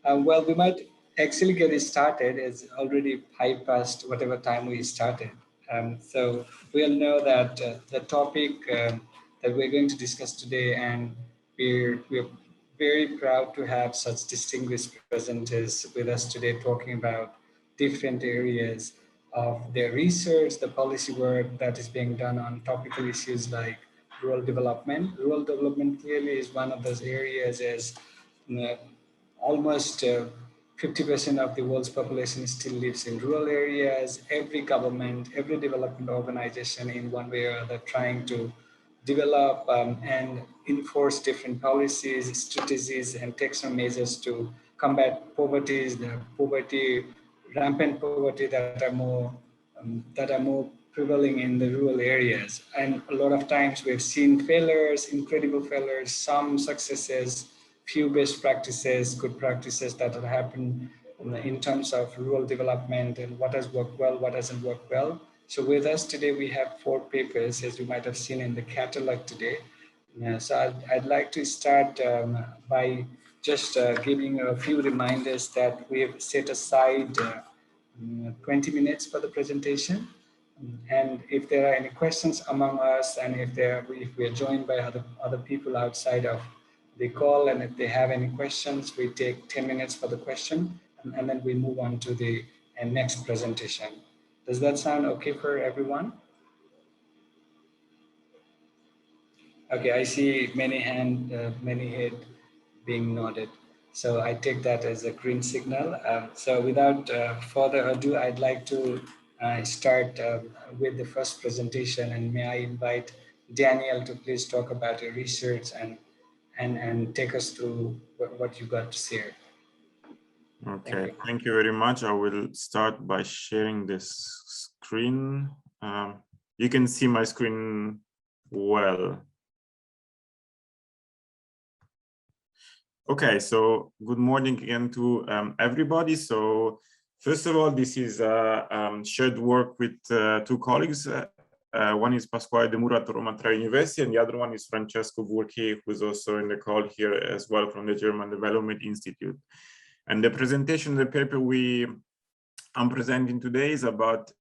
Well, we might actually get it started. It's already 5 past whatever time we started. So we'll know that the topic that we're going to discuss today, and we're very proud to have such distinguished presenters with us today talking about different areas of their research, the policy work that is being done on topical issues like rural development. Rural development clearly is one of those areas as almost 50% of the world's population still lives in rural areas. Every government, every development organization in one way or other trying to develop and enforce different policies, strategies, and take some measures to combat poverty, the poverty, rampant poverty that are more prevailing in the rural areas. And a lot of times we've seen failures, incredible failures, some successes, few best practices, good practices that have happened in terms of rural development and what has worked well, what hasn't worked well. So with us today, we have 4 papers, as you might have seen in the catalog today. So I'd like to start by just giving a few reminders that we've set aside 20 minutes for the presentation. And if there are any questions among us, and if we are joined by other people outside of the call, and if they have any questions, we take 10 minutes for the question, and then we move on to the next presentation. Does that sound okay for everyone? Okay, I see many head being nodded. So I take that as a green signal. So without further ado, I'd like to start with the first presentation, and may I invite Daniel to please talk about your research and take us through what you got to share. Okay, thank you very much. I will start by sharing this screen. You can see my screen well. Okay, so good morning again to everybody. So first of all, this is shared work with 2 colleagues. One is Pasquale De Muro at Roma Tre University, and the other one is Francesco Burchi, who is also in the call here as well from the German Development Institute. And the presentation, the paper I'm presenting today is about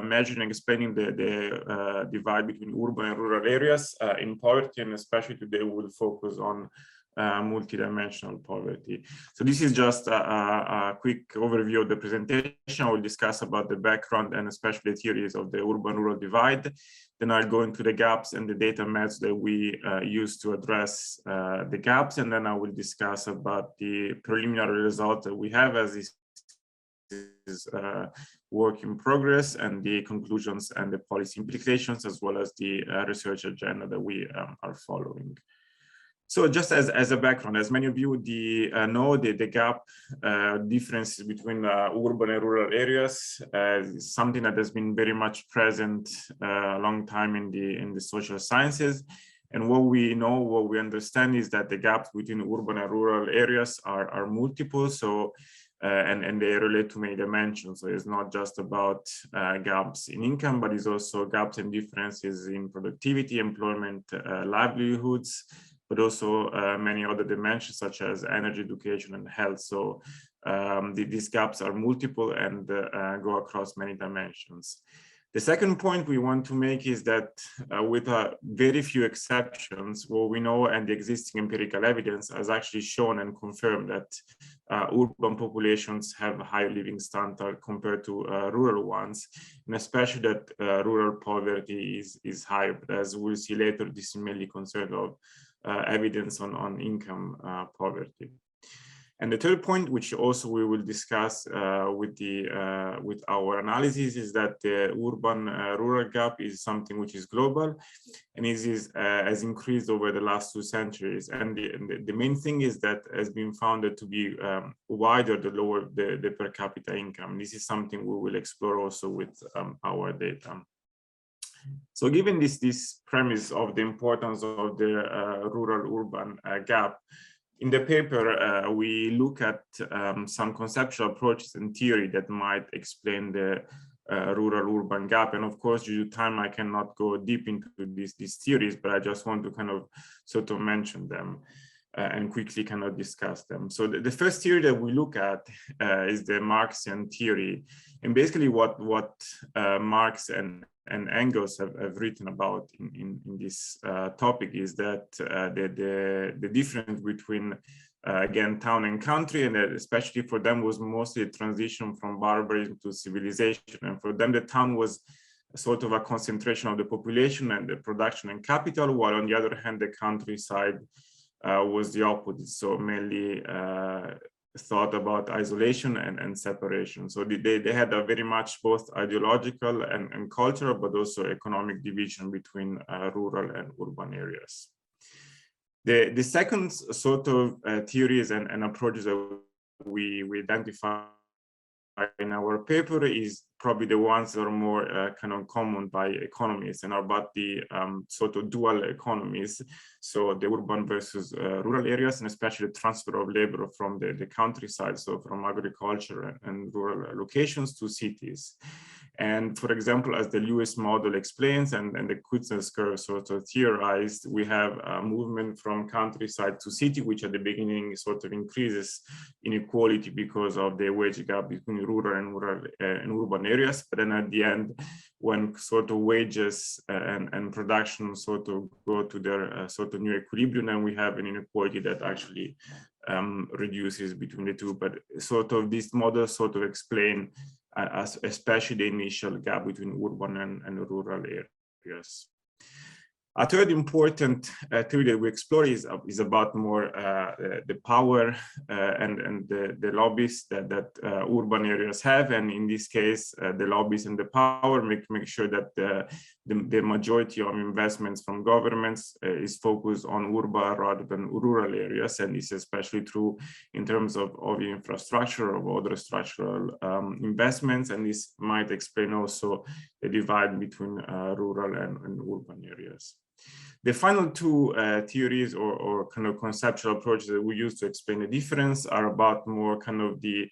measuring and explaining the divide between urban and rural areas in poverty, and especially today we will focus on multidimensional poverty. So this is just a quick overview of the presentation. I will discuss about the background and especially the theories of the urban-rural divide. Then I'll go into the gaps and the data methods that we use to address the gaps. And then I will discuss about the preliminary results that we have as this is work in progress, and the conclusions and the policy implications, as well as the research agenda that we are following. So just as a background, as many of you know, the gap differences between urban and rural areas is something that has been very much present a long time in the social sciences. And what we know, what we understand is that the gaps between urban and rural areas are multiple. So and they relate to many dimensions. So it's not just about gaps in income, but it's also gaps and differences in productivity, employment, livelihoods, but also many other dimensions such as energy, education, and health. So these gaps are multiple and go across many dimensions. The second point we want to make is that with very few exceptions, what we know and the existing empirical evidence has actually shown and confirmed that urban populations have a higher living standard compared to rural ones, and especially that rural poverty is higher. But as we'll see later, this is mainly concerned of evidence on income poverty. And the third point, which also we will discuss with our analysis, is that the urban-rural gap is something which is global, and has increased over the last 2 centuries. And the main thing is that has been found to be wider the lower the per capita income. This is something we will explore also with our data. So given this premise of the importance of the rural-urban gap, in the paper, we look at some conceptual approaches and theory that might explain the rural-urban gap. And of course, due to time, I cannot go deep into these theories, but I just want to kind of sort of mention them. and quickly kind of discuss them. So the first theory that we look at is the Marxian theory. And basically what Marx and Engels have written about in this topic is that the difference between again, town and country, and especially for them was mostly a transition from barbarism to civilization. And for them, the town was sort of a concentration of the population and the production and capital, while on the other hand, the countryside was the opposite. So mainly thought about isolation and separation. So they had a very much both ideological and cultural, but also economic division between rural and urban areas. The second sort of theories and approaches that we identify in our paper is probably the ones that are more kind of common by economists and are about the sort of dual economies. So the urban versus rural areas, and especially the transfer of labor from the countryside, so from agriculture and rural locations to cities. And for example, as the Lewis model explains and the Kuznets curve sort of theorized, we have a movement from countryside to city, which at the beginning sort of increases inequality because of the wage gap between rural and urban areas. But then at the end, when sort of wages and production sort of go to their sort of new equilibrium, then we have an inequality that actually reduces between the two. But sort of this model sort of explain especially the initial gap between urban and rural areas. A third important theory that we explore is about more the power and the lobbies that urban areas have, and in this case, the lobbies and the power make sure that the majority of investments from governments is focused on urban rather than rural areas, and this is especially true in terms of infrastructure or other structural investments, and this might explain also the divide between rural and urban areas. The final two theories or kind of conceptual approaches that we use to explain the difference are about more kind of the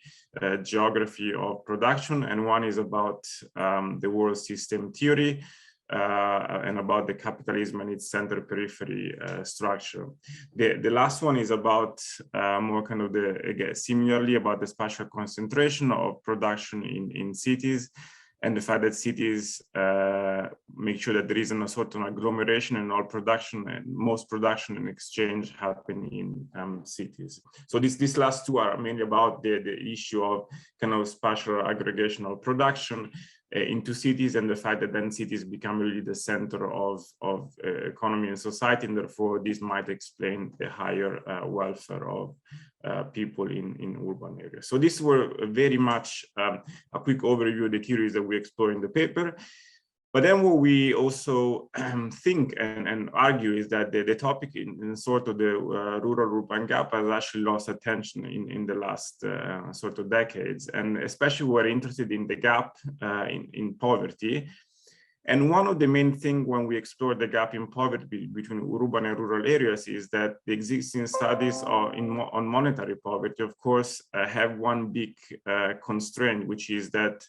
geography of production, and one is about the world system theory and about the capitalism and its center periphery structure. The last one is about more kind of again, similarly about the spatial concentration of production in cities, and the fact that cities make sure that there isn't a sort of agglomeration and all production and most production and exchange happen in cities. So these last two are mainly about the issue of kind of spatial aggregation of production into cities, and the fact that then cities become really the center of economy and society, and therefore this might explain the higher welfare of people in urban areas. So these were very much a quick overview of the theories that we explore in the paper. But then what we also think and argue is that the topic in sort of the rural-urban gap has actually lost attention in the last sort of decades, and especially we're interested in the gap in poverty. And one of the main things when we explore the gap in poverty between urban and rural areas is that the existing studies on monetary poverty, of course, have one big constraint, which is that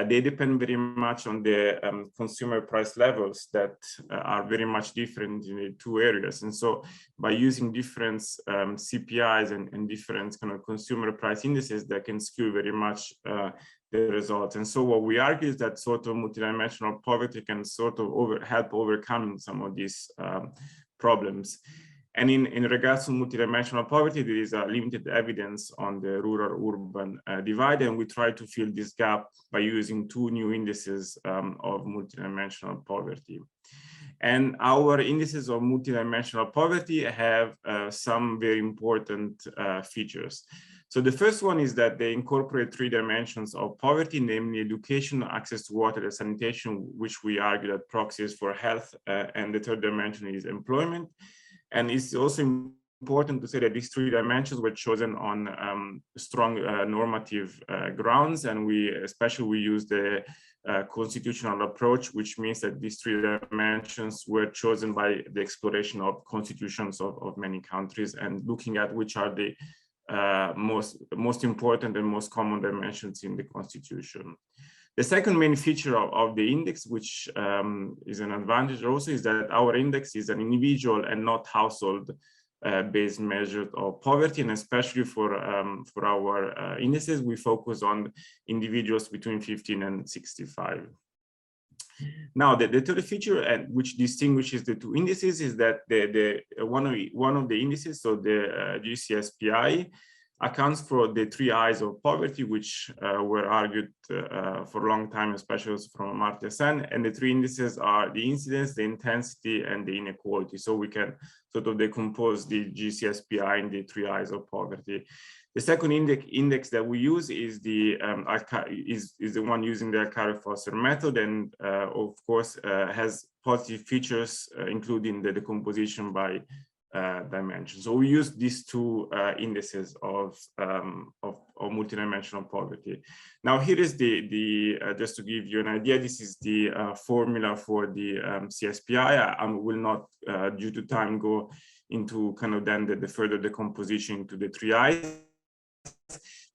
they depend very much on the consumer price levels that are very much different in the two areas. And so by using different CPIs and different kind of consumer price indices, that can skew very much the results. And so what we argue is that sort of multidimensional poverty can sort of help overcome some of these problems. And in regards to multidimensional poverty, there is a limited evidence on the rural-urban divide, and we try to fill this gap by using two new indices of multidimensional poverty. And our indices of multidimensional poverty have some very important features. So the first one is that they incorporate three dimensions of poverty, namely education, access to water, and sanitation, which we argue that proxies for health, and the third dimension is employment. And it's also important to say that these three dimensions were chosen on strong normative grounds, and we use the constitutional approach, which means that these three dimensions were chosen by the exploration of constitutions of many countries and looking at which are the most important and most common dimensions in the constitution. The second main feature of the index, which is an advantage also, is that our index is an individual and not household based measure of poverty, and especially for our indices, we focus on individuals between 15 and 65. Now, the third feature, and which distinguishes the two indices, is that one of the indices, so the GCSPI, accounts for the three I's of poverty, which were argued for a long time, especially from Amartya Sen. And the three indices are the incidence, the intensity, and the inequality. So we can sort of decompose the GCSPI in the three I's of poverty. The second index that we use is the one using the Alkari-Foster method, and of course has positive features, including the decomposition by dimension. So we use these two indices of multidimensional poverty. Now here is the just to give you an idea, this is the formula for the CSPI. I will not, due to time, go into kind of then the further decomposition into the three I's.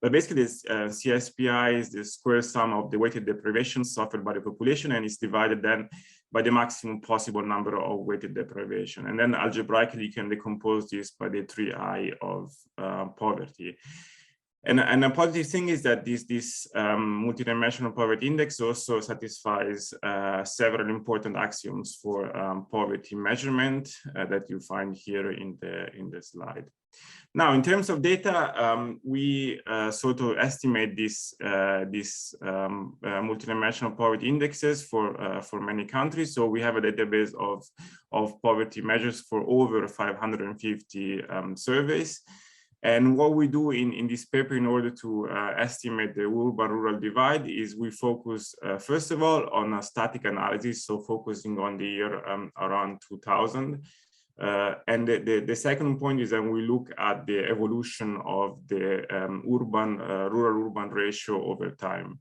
But basically, this CSPI is the square sum of the weighted deprivations suffered by the population, and it's divided then by the maximum possible number of weighted deprivation. And then algebraically, you can decompose this by the three I of poverty. And a positive thing is that this multidimensional poverty index also satisfies several important axioms for poverty measurement that you find here in the slide. Now, in terms of data, we sort of estimate this multidimensional poverty indexes for many countries. So we have a database of poverty measures for over 550 surveys. And what we do in this paper in order to estimate the urban-rural divide is we focus, first of all, on a static analysis, so focusing on the year around 2000. And the second point is that we look at the evolution of the rural-urban ratio over time.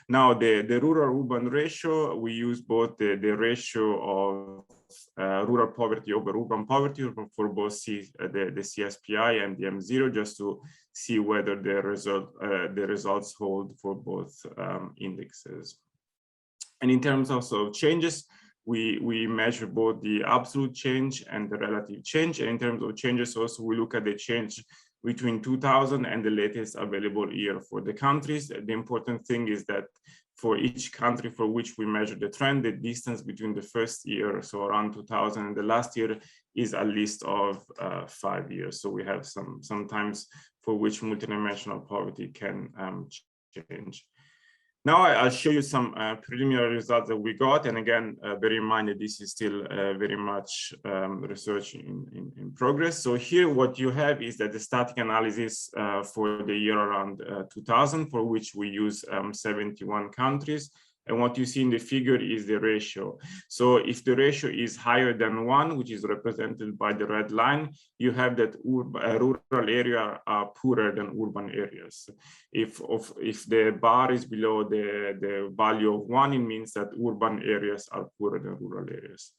Now, the rural-urban ratio, we use both the ratio of rural poverty over urban poverty for both the CSPI and the M0, just to see whether the results hold for both indexes. And in terms also of changes, we measure both the absolute change and the relative change. And in terms of changes also, we look at the change between 2000 and the latest available year for the countries. The important thing is that for each country for which we measure the trend, the distance between the first year, so around 2000, and the last year is at least of 5 years. So we have some times for which multidimensional poverty can change. Now I'll show you some preliminary results that we got. And again, bear in mind that this is still very much research in progress. So here what you have is that the static analysis for the year around 2000, for which we use 71 countries. And what you see in the figure is the ratio. So if the ratio is higher than 1, which is represented by the red line, you have that rural area are poorer than urban areas. If the bar is below the value of 1, it means that urban areas are poorer than rural areas.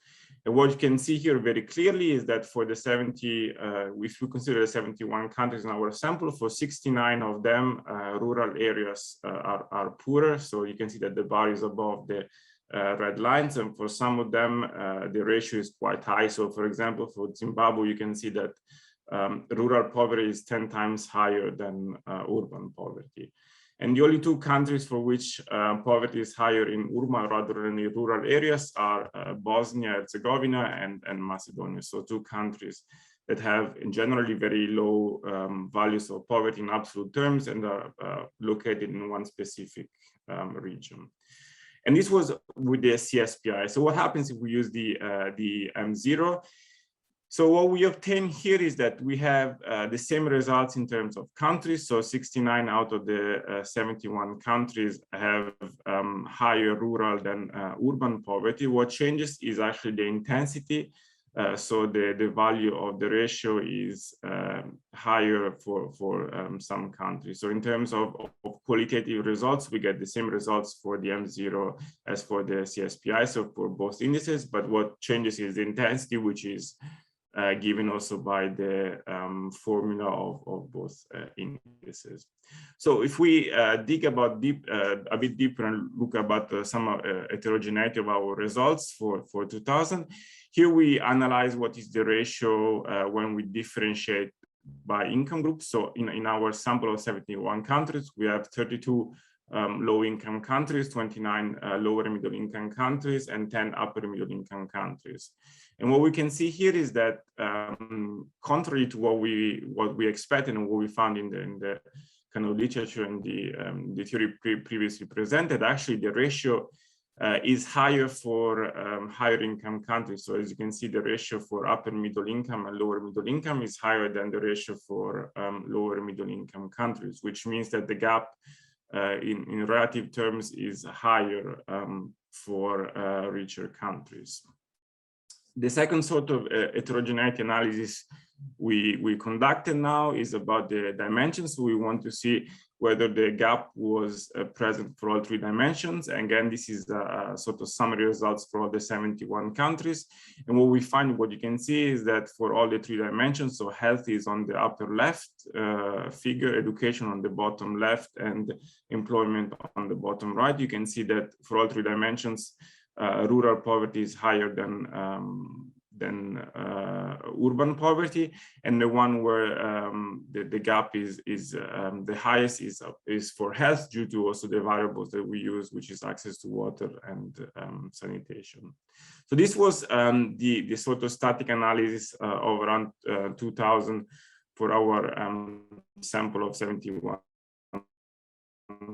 And what you can see here very clearly is that for the if we consider the 71 countries in our sample, for 69 of them, rural areas are poorer. So you can see that the bar is above the red lines. And for some of them, the ratio is quite high. So for example, for Zimbabwe, you can see that rural poverty is 10 times higher than urban poverty. And the only two countries for which poverty is higher in urban rather than in rural areas are Bosnia-Herzegovina and Macedonia. So two countries that have generally very low values of poverty in absolute terms and are located in one specific region. And this was with the CSPI. So what happens if we use the M0? So what we obtain here is that we have the same results in terms of countries. So 69 out of the 71 countries have higher rural than urban poverty. What changes is actually the intensity. So the value of the ratio is higher for some countries. So in terms of qualitative results, we get the same results for the M0 as for the CSPI, so for both indices. But what changes is the intensity, which is given also by the formula of both indices. So if we dig a bit deeper and look about some heterogeneity of our results for 2000, Here we analyze what is the ratio when we differentiate by income groups. So in our sample of 71 countries, we have 32 low-income countries, 29 lower and middle-income countries, and 10 upper and middle-income countries. And what we can see here is that, contrary to what we expected and what we found in the kind of literature and the theory previously presented, actually the ratio is higher for higher income countries. So as you can see, the ratio for upper middle income and lower middle income is higher than the ratio for lower middle income countries, which means that the gap in relative terms is higher for richer countries. The second sort of heterogeneity analysis we conducted now is about the dimensions. So we want to see whether the gap was present for all three dimensions. And again, this is a sort of summary results for all the 71 countries. And what we find, what you can see is that for all the three dimensions, so health is on the upper left figure, education on the bottom left, and employment on the bottom right, you can see that for all three dimensions, rural poverty is higher than urban poverty, and the one where the gap is the highest is for health, due to also the variables that we use, which is access to water and sanitation. So this was the sort of static analysis of around 2000 for our sample of 71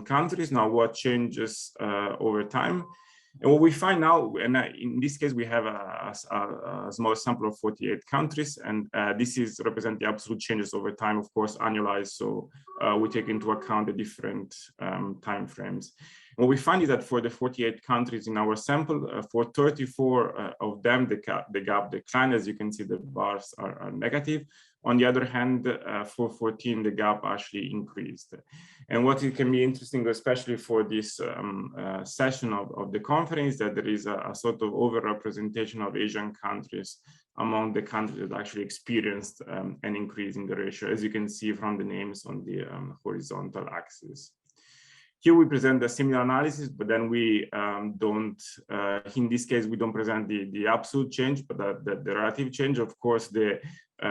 countries. Now, what changes over time? And what we find now, and in this case, we have a small sample of 48 countries, and this is represent the absolute changes over time, of course, annualized. So we take into account the different time frames. What we find is that for the 48 countries in our sample, for 34 of them, the gap declined. As you can see, the bars are negative. On the other hand, for 14, the gap actually increased. And what it can be interesting, especially for this session of the conference, that there is a sort of overrepresentation of Asian countries among the countries that actually experienced an increase in the ratio, as you can see from the names on the horizontal axis. Here we present a similar analysis, but then we don't, in this case, we don't present the absolute change, but the relative change. Of course, the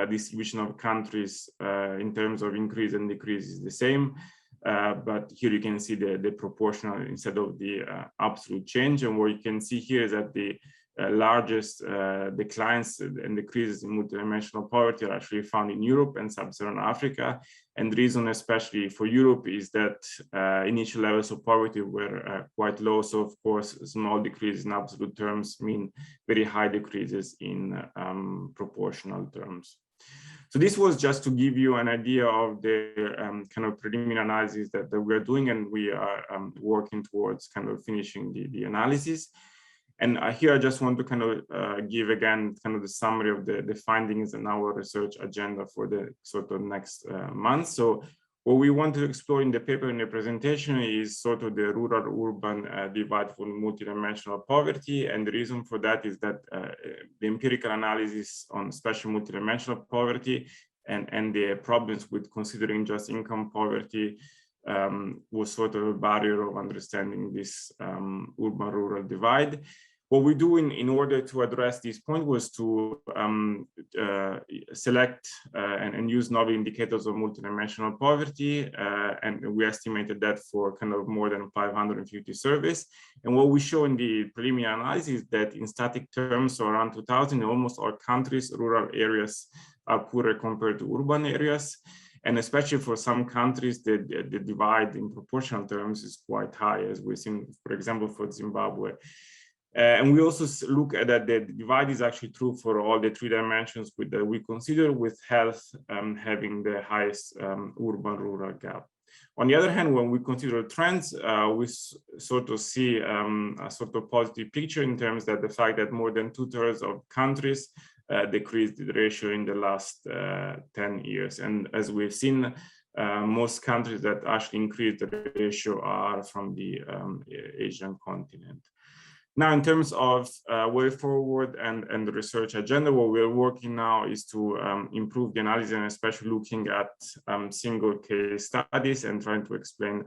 distribution of countries in terms of increase and decrease is the same. But here you can see the proportional instead of the absolute change. And what you can see here is that the largest declines and decreases in multidimensional poverty are actually found in Europe and Sub-Saharan Africa. And the reason, especially for Europe, is that initial levels of poverty were quite low. So, of course, small decreases in absolute terms mean very high decreases in proportional terms. So this was just to give you an idea of the kind of preliminary analysis that we're doing, and we are working towards kind of finishing the analysis. And here I just want to kind of give again kind of the summary of the findings and our research agenda for the sort of next month. So what we want to explore in the paper and the presentation is sort of the rural-urban divide for multidimensional poverty. And the reason for that is that the empirical analysis on special multidimensional poverty and the problems with considering just income poverty was sort of a barrier of understanding this urban-rural divide. What we do in order to address this point was to select and use novel indicators of multidimensional poverty, and we estimated that for kind of more than 550 surveys. And what we show in the preliminary analysis is that in static terms, so around 2000, in almost all countries, rural areas are poorer compared to urban areas. And especially for some countries, the divide in proportional terms is quite high, as we've seen, for example, for Zimbabwe. And we also look at that the divide is actually true for all the three dimensions that we consider, with health having the highest urban-rural gap. On the other hand, when we consider trends, we sort of see a sort of positive picture in terms that the fact that more than 2/3 of countries decreased the ratio in the last 10 years. And as we've seen, most countries that actually increased the ratio are from the Asian continent. Now, in terms of way forward and the research agenda, what we're working now is to improve the analysis, and especially looking at single case studies and trying to explain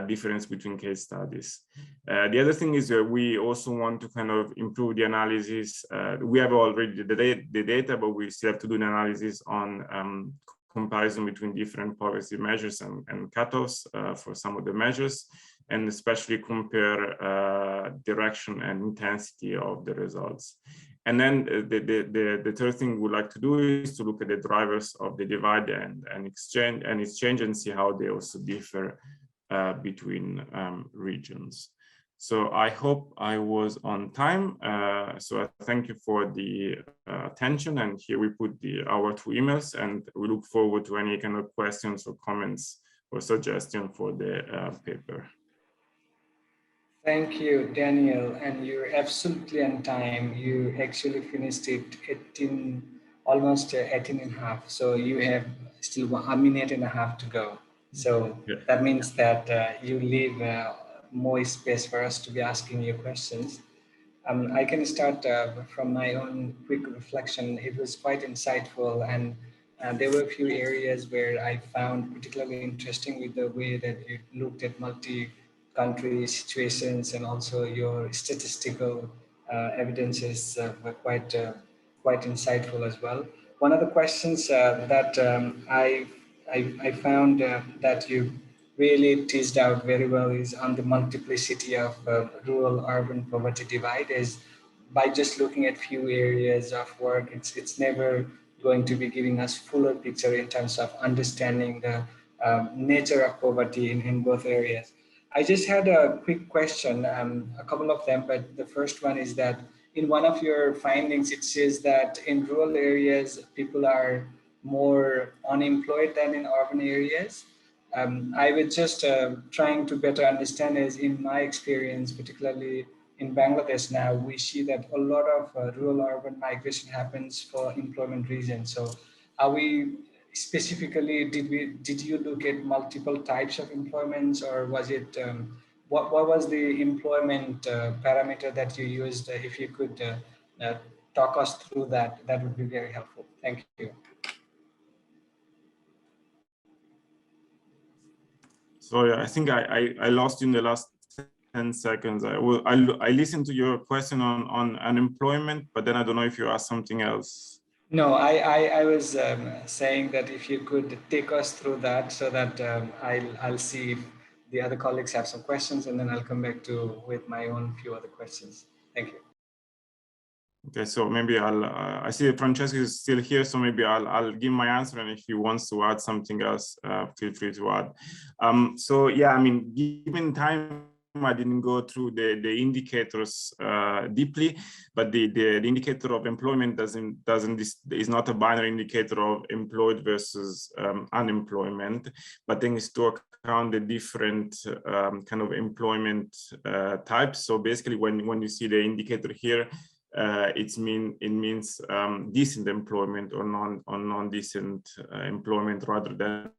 difference between case studies. The other thing is that we also want to kind of improve the analysis. We have already the data, but we still have to do an analysis on comparison between different policy measures and cutoffs for some of the measures, and especially compare direction and intensity of the results. And then the third thing we'd like to do is to look at the drivers of the divide and exchange and see how they also differ between regions. So I hope I was on time. So I thank you for the attention, and here we put our 2 emails, and we look forward to any kind of questions or comments or suggestion for the paper. Thank you, Daniel, and you're absolutely on time. You actually finished it almost 18 and a half. So you have still 1 minute and a half to go. So yeah, that means that you leave more space for us to be asking you questions. I can start from my own quick reflection. It was quite insightful, and there were a few areas where I found particularly interesting with the way that you looked at multi-country situations, and also your statistical evidences were quite insightful as well. One of the questions that I found that you really teased out very well is on the multiplicity of rural-urban poverty divide. Is by just looking at few areas of work, it's never going to be giving us fuller picture in terms of understanding the nature of poverty in both areas. I just had a quick question, a couple of them, but the first one is that in one of your findings, it says that in rural areas, people are more unemployed than in urban areas. I was just trying to better understand, as in my experience, particularly in Bangladesh now, we see that a lot of rural-urban migration happens for employment reasons. So are we specifically, did you look at multiple types of employments, or was it, what was the employment parameter that you used? If you could talk us through that, that would be very helpful. Thank you. Sorry, I think I lost you in the last 10 seconds. I listened to your question on unemployment, but then I don't know if you asked something else. No, I was saying that if you could take us through that, so that I'll see if the other colleagues have some questions, and then I'll come back with my own few other questions. Thank you. Okay, so maybe I see Francesco is still here, so maybe I'll give my answer, and if he wants to add something else, feel free to add. So yeah, I mean, given time, I didn't go through the indicators deeply, but the indicator of employment is not a binary indicator of employed versus unemployment, but things to account the different kind of employment types. So basically, when you see the indicator here, it means decent employment or non-decent employment, rather than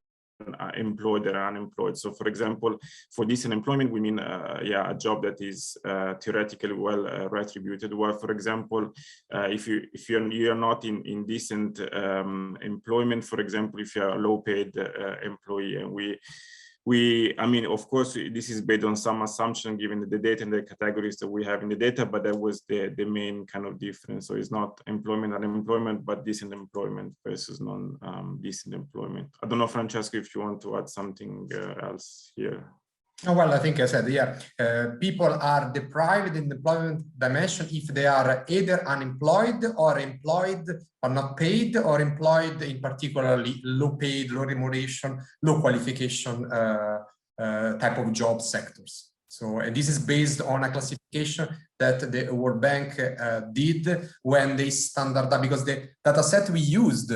employed or unemployed. So for example, for decent employment, we mean yeah, a job that is theoretically well retributed. Well, for example, if you're not in decent employment, for example, if you're a low-paid employee, and I mean, of course, this is based on some assumption given the data and the categories that we have in the data, but that was the main kind of difference. So it's not employment, unemployment, but decent employment versus non-decent employment. I don't know, Francesco, if you want to add something else here. Oh, well, I think I said, yeah, people are deprived in the employment dimension if they are either unemployed or employed or not paid, or employed in particularly low paid, low remuneration, low qualification type of job sectors. So, and this is based on a classification that the World Bank did when they standardized, because the data set we used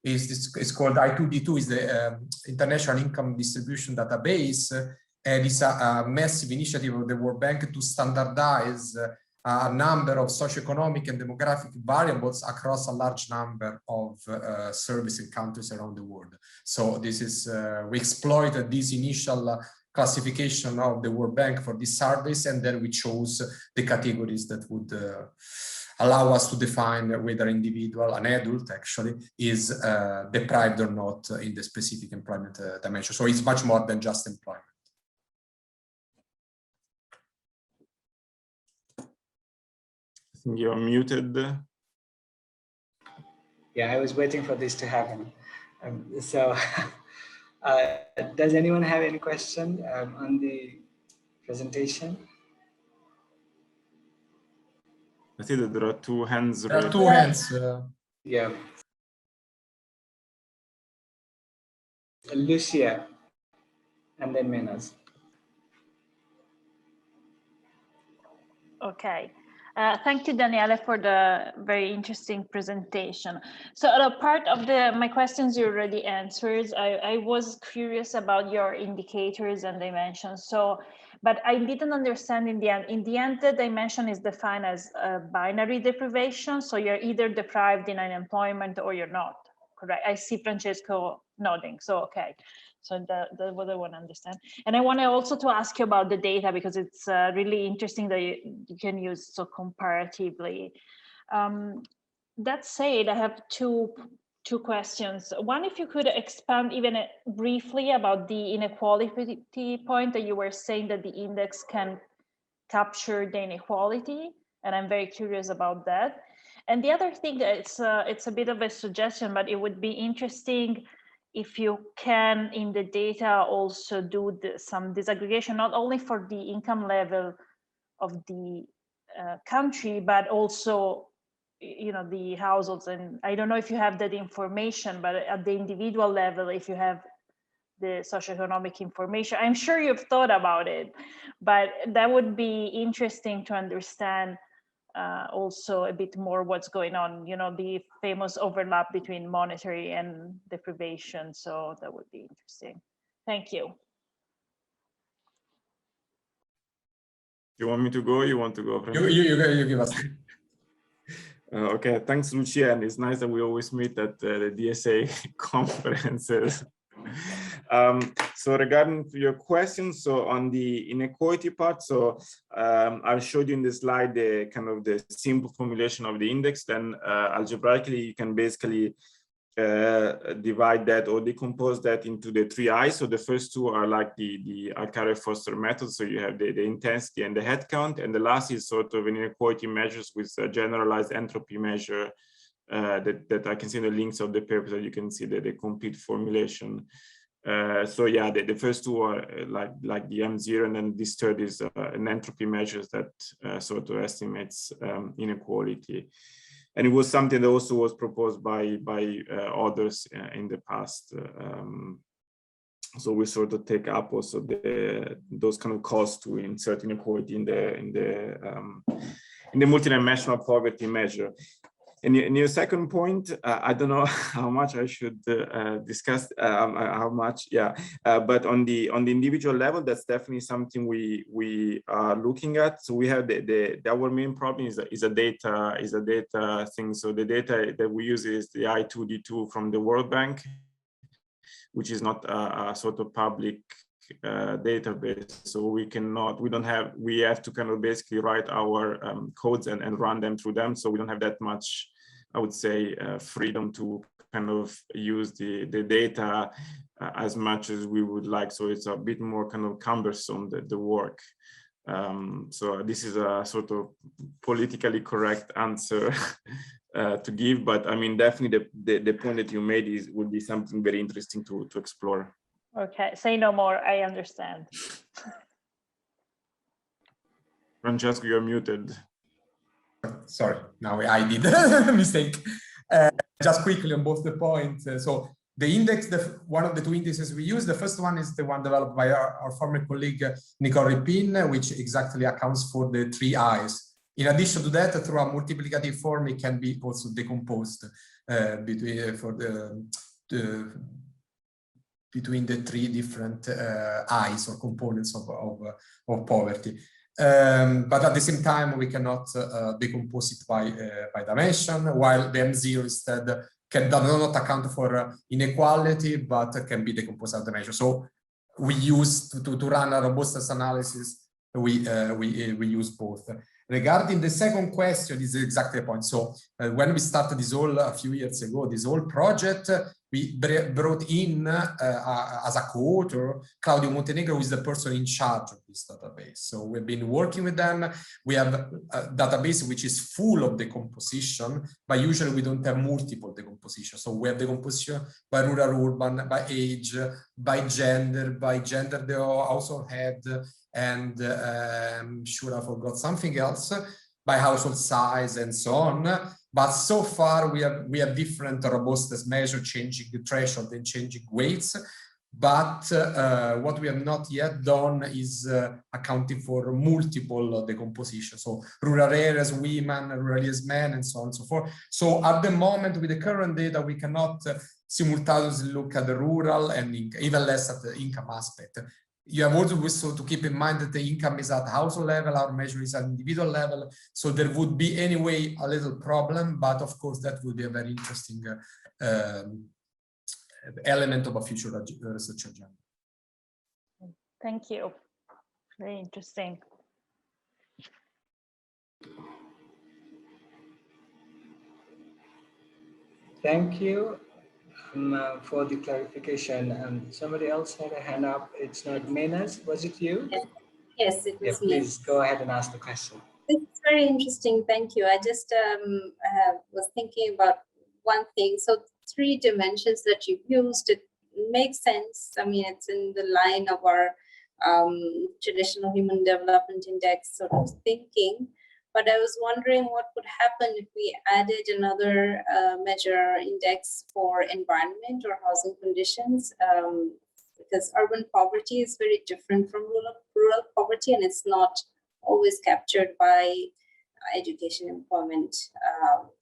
is called I2D2, is the International Income Distribution Database. And it's a massive initiative of the World Bank to standardize a number of socioeconomic and demographic variables across a large number of service and countries around the world. So this is, we exploited this initial classification of the World Bank for this surveys, and then we chose the categories that would allow us to define whether individual, an adult actually, is deprived or not in the specific employment dimension. So it's much more than just employment. I think you're muted. Yeah, I was waiting for this to happen. Does anyone have any question on the presentation? I see that there are two hands raised. There are two hands. Yeah. Lucia, and then Menas. Okay. Thank you, Daniele, for the very interesting presentation. So part of my questions you already answered. I was curious about your indicators and dimensions. So, but I didn't understand in the end. In the end, the dimension is defined as a binary deprivation. So you're either deprived in unemployment or you're not, correct? I see Francesco nodding, so okay. So that's what I want to understand. And I want also to ask you about the data, because it's really interesting that you can use so comparatively. That said, I have two questions. One, if you could expand even briefly about the inequality point that you were saying that the index can capture the inequality, and I'm very curious about that. And the other thing, it's a bit of a suggestion, but it would be interesting if you can, in the data, also do some disaggregation, not only for the income level of the country, but also, you know, the households. And I don't know if you have that information, but at the individual level, if you have the socioeconomic information, I'm sure you've thought about it, but that would be interesting to understand also a bit more what's going on, you know, the famous overlap between monetary and deprivation. So that would be interesting. Thank you. You want me to go? You want to go? You give us. Okay, thanks, Lucia. And it's nice that we always meet at the DSA conferences. So regarding your question, so on the inequality part, so I showed you in the slide the kind of the simple formulation of the index. Then algebraically, you can basically divide that or decompose that into the three I's. So the first two are like the Alcaire-Foster method. So you have the intensity and the head count, and the last is sort of an inequality measures with a generalized entropy measure that I can see in the links of the paper, so you can see the complete formulation. So yeah, the first two are like the M0, and then this third is an entropy measures that sort of estimates inequality. And it was something that also was proposed by others in the past. So we sort of take up also those kind of costs to insert inequality in the multidimensional poverty measure. And your second point, I don't know how much I should discuss, how much, yeah. But on the individual level, that's definitely something we are looking at. So we have our main problem is a data thing. So the data that we use is the I2D2 from the World Bank, which is not a sort of public database. So we have to kind of basically write our codes and run them through them. So we don't have that much, I would say, freedom to kind of use the data as much as we would like. So it's a bit more kind of cumbersome, the work. So this is a sort of politically correct answer to give, but I mean, definitely the point that you made would be something very interesting to explore. Okay, say no more, I understand. Francesco, you're muted. Sorry, now I did a mistake. Just quickly on both the points. So the index, one of the two indices we use, the first one is the one developed by our former colleague, Nicole Ripin, which exactly accounts for the three I's. In addition to that, through a multiplicative form, it can be also decomposed between the three different I's or components of poverty. But at the same time, we cannot decompose it by dimension, while the M0 instead does not account for inequality, but can be decomposed as dimension. So we use to run a robustness analysis, we use both. Regarding the second question, is exactly the point. So when we started this whole a few years ago, this whole project, we brought in as a co-author Claudio Montenegro, who is the person in charge of this database. So we've been working with them. We have a database which is full of decomposition, but usually we don't have multiple decomposition. So we have decomposition by rural, urban, by age, by gender the household head, and I'm sure I forgot something else, by household size and so on. But so far we have different robustness measures, changing the threshold and changing weights. But what we have not yet done is accounting for multiple decomposition. So rural areas, women, rural areas, men, and so on and so forth. So at the moment, with the current data, we cannot simultaneously look at the rural and even less at the income aspect. You have also to keep in mind that the income is at household level, our measure is at individual level. So there would be anyway a little problem, but of course that would be a very interesting element of a future research agenda. Thank you. Very interesting. Thank you for the clarification. Somebody else had a hand up. It's not Menas. Was it you? Yes, it was me. Please go ahead and ask the question. It's very interesting. Thank you. I just was thinking about one thing. So 3 dimensions that you've used, it makes sense. I mean, it's in the line of our traditional human development index sort of thinking. But I was wondering what would happen if we added another measure index for environment or housing conditions, because urban poverty is very different from rural poverty, and it's not always captured by education, employment,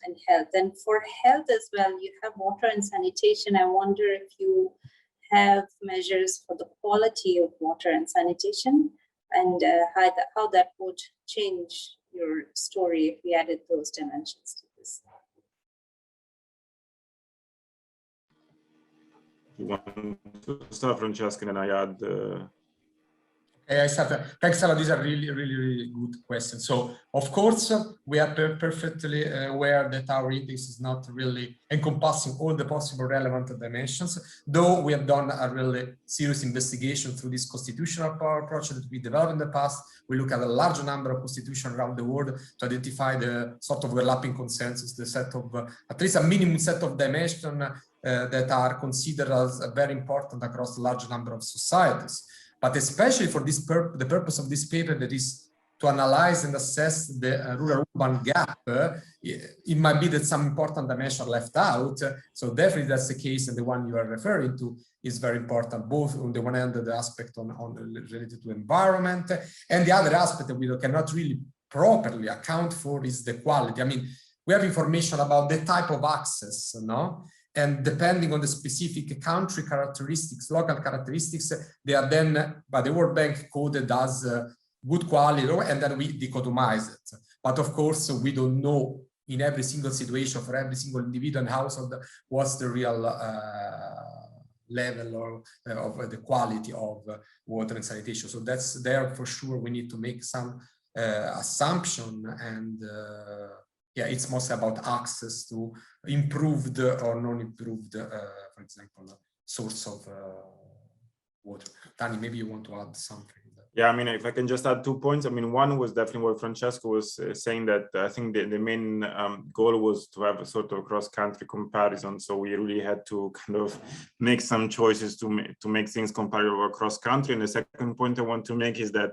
and health. And for health as well, you have water and sanitation. I wonder if you have measures for the quality of water and sanitation, and how that would change your story if we added those dimensions to this. You want to start, Francesca, and I add. I started. Thanks, Sara. These are really good questions. So, of course, we are perfectly aware that our index is not really encompassing all the possible relevant dimensions, though we have done a really serious investigation through this constitutional power approach that we developed in the past. We look at a large number of constitutions around the world to identify the sort of overlapping consensus, the set of, at least a minimum set of dimensions that are considered as very important across a large number of societies. But especially for this the purpose of this paper, that is to analyze and assess the rural-urban gap, it might be that some important dimension left out. So definitely that's the case, and the one you are referring to is very important, both on the one hand, the aspect on related to environment, and the other aspect that we cannot really properly account for is the quality. I mean, we have information about the type of access, no? And depending on the specific country characteristics, local characteristics, they are then by the World Bank coded as good quality, and then we dichotomize it. But of course, we don't know in every single situation for every single individual and household what's the real level of the quality of water and sanitation. So that's there for sure. We need to make some assumption, and yeah, it's mostly about access to improved or non-improved, for example, source of water. Dani, maybe you want to add something. Yeah, I mean, if I can just add 2 points. I mean, one was definitely what Francesco was saying, that I think the main goal was to have a sort of cross-country comparison. So we really had to kind of make some choices to make things comparable across country. And the second point I want to make is that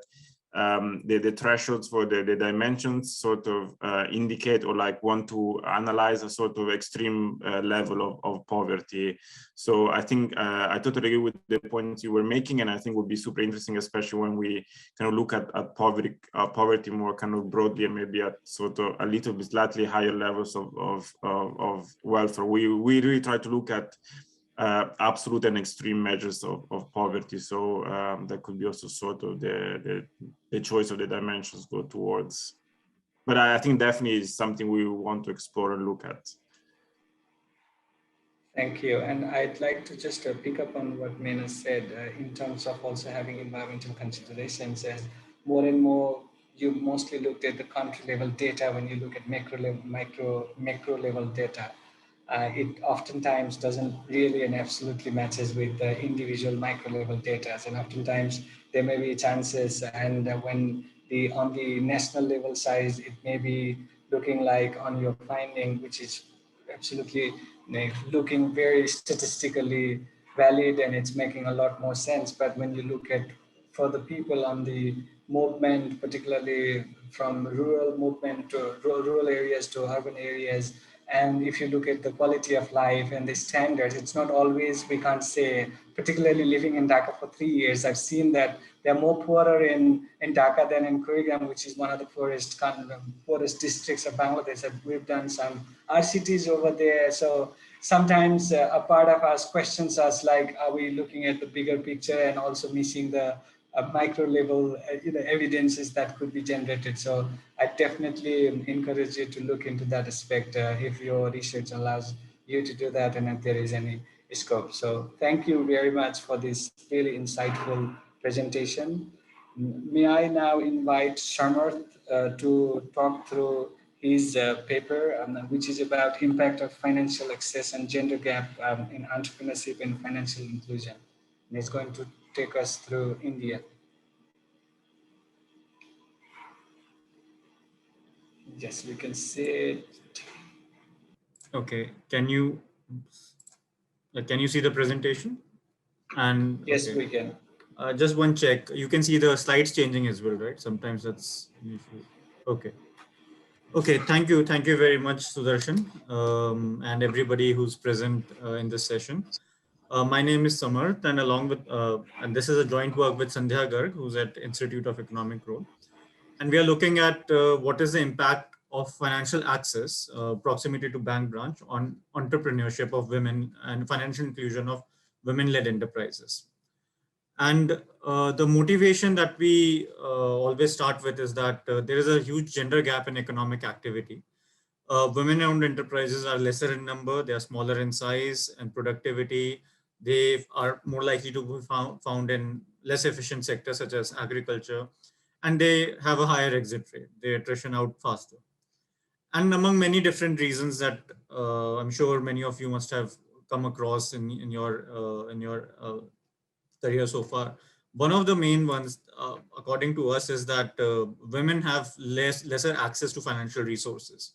the thresholds for the dimensions sort of indicate or like want to analyze a sort of extreme level of poverty. So I think I totally agree with the points you were making, and I think would be super interesting, especially when we kind of look at poverty more kind of broadly, and maybe at sort of a little bit slightly higher levels of welfare. We really try to look at absolute and extreme measures of poverty. So that could be also sort of the choice of the dimensions go towards. But I think definitely is something we want to explore and look at. Thank you. And I'd like to just pick up on what Meena said in terms of also having environmental considerations. As more and more, you mostly looked at the country level data when you look at macro level, macro level data. It oftentimes doesn't really and absolutely matches with the individual micro level data. And oftentimes there may be chances, and when the on the national level size, it may be looking like on your finding, which is absolutely looking very statistically valid, and it's making a lot more sense. But when you look at for the people on the movement, particularly from rural movement to rural areas to urban areas, and if you look at the quality of life and the standards, it's not always, we can't say, particularly living in Dhaka for 3 years, I've seen that they're more poorer in Dhaka than in Kurigram, which is one of the poorest districts of Bangladesh. And we've done some RCTs over there. So sometimes a part of us questions us, like, are we looking at the bigger picture and also missing the micro level evidences that could be generated? So I definitely encourage you to look into that aspect if your research allows you to do that and if there is any scope. So thank you very much for this really insightful presentation. May I now invite Samarth to talk through his paper, which is about impact of financial access and gender gap in entrepreneurship and financial inclusion. And he's going to take us through India. Yes, we can see it. Okay, can you see the presentation? And yes, okay. we can. Just one check. You can see the slides changing as well, right? Sometimes that's an issue. Okay. Okay, thank you very much, Sudarshan, and everybody who's present in this session. My name is Samarth, and along with, and this is a joint work with Sandhya Garg, who's at Institute of Economic Growth. And we are looking at what is the impact of financial access, proximity to bank branch on entrepreneurship of women and financial inclusion of women-led enterprises. And the motivation that we always start with is that there is a huge gender gap in economic activity. Women-owned enterprises are lesser in number, they are smaller in size and productivity. They are more likely to be found in less efficient sectors such as agriculture, and they have a higher exit rate. They attrition out faster. And among many different reasons that I'm sure many of you must have come across in your career so far. One of the main ones, according to us, is that women have lesser access to financial resources,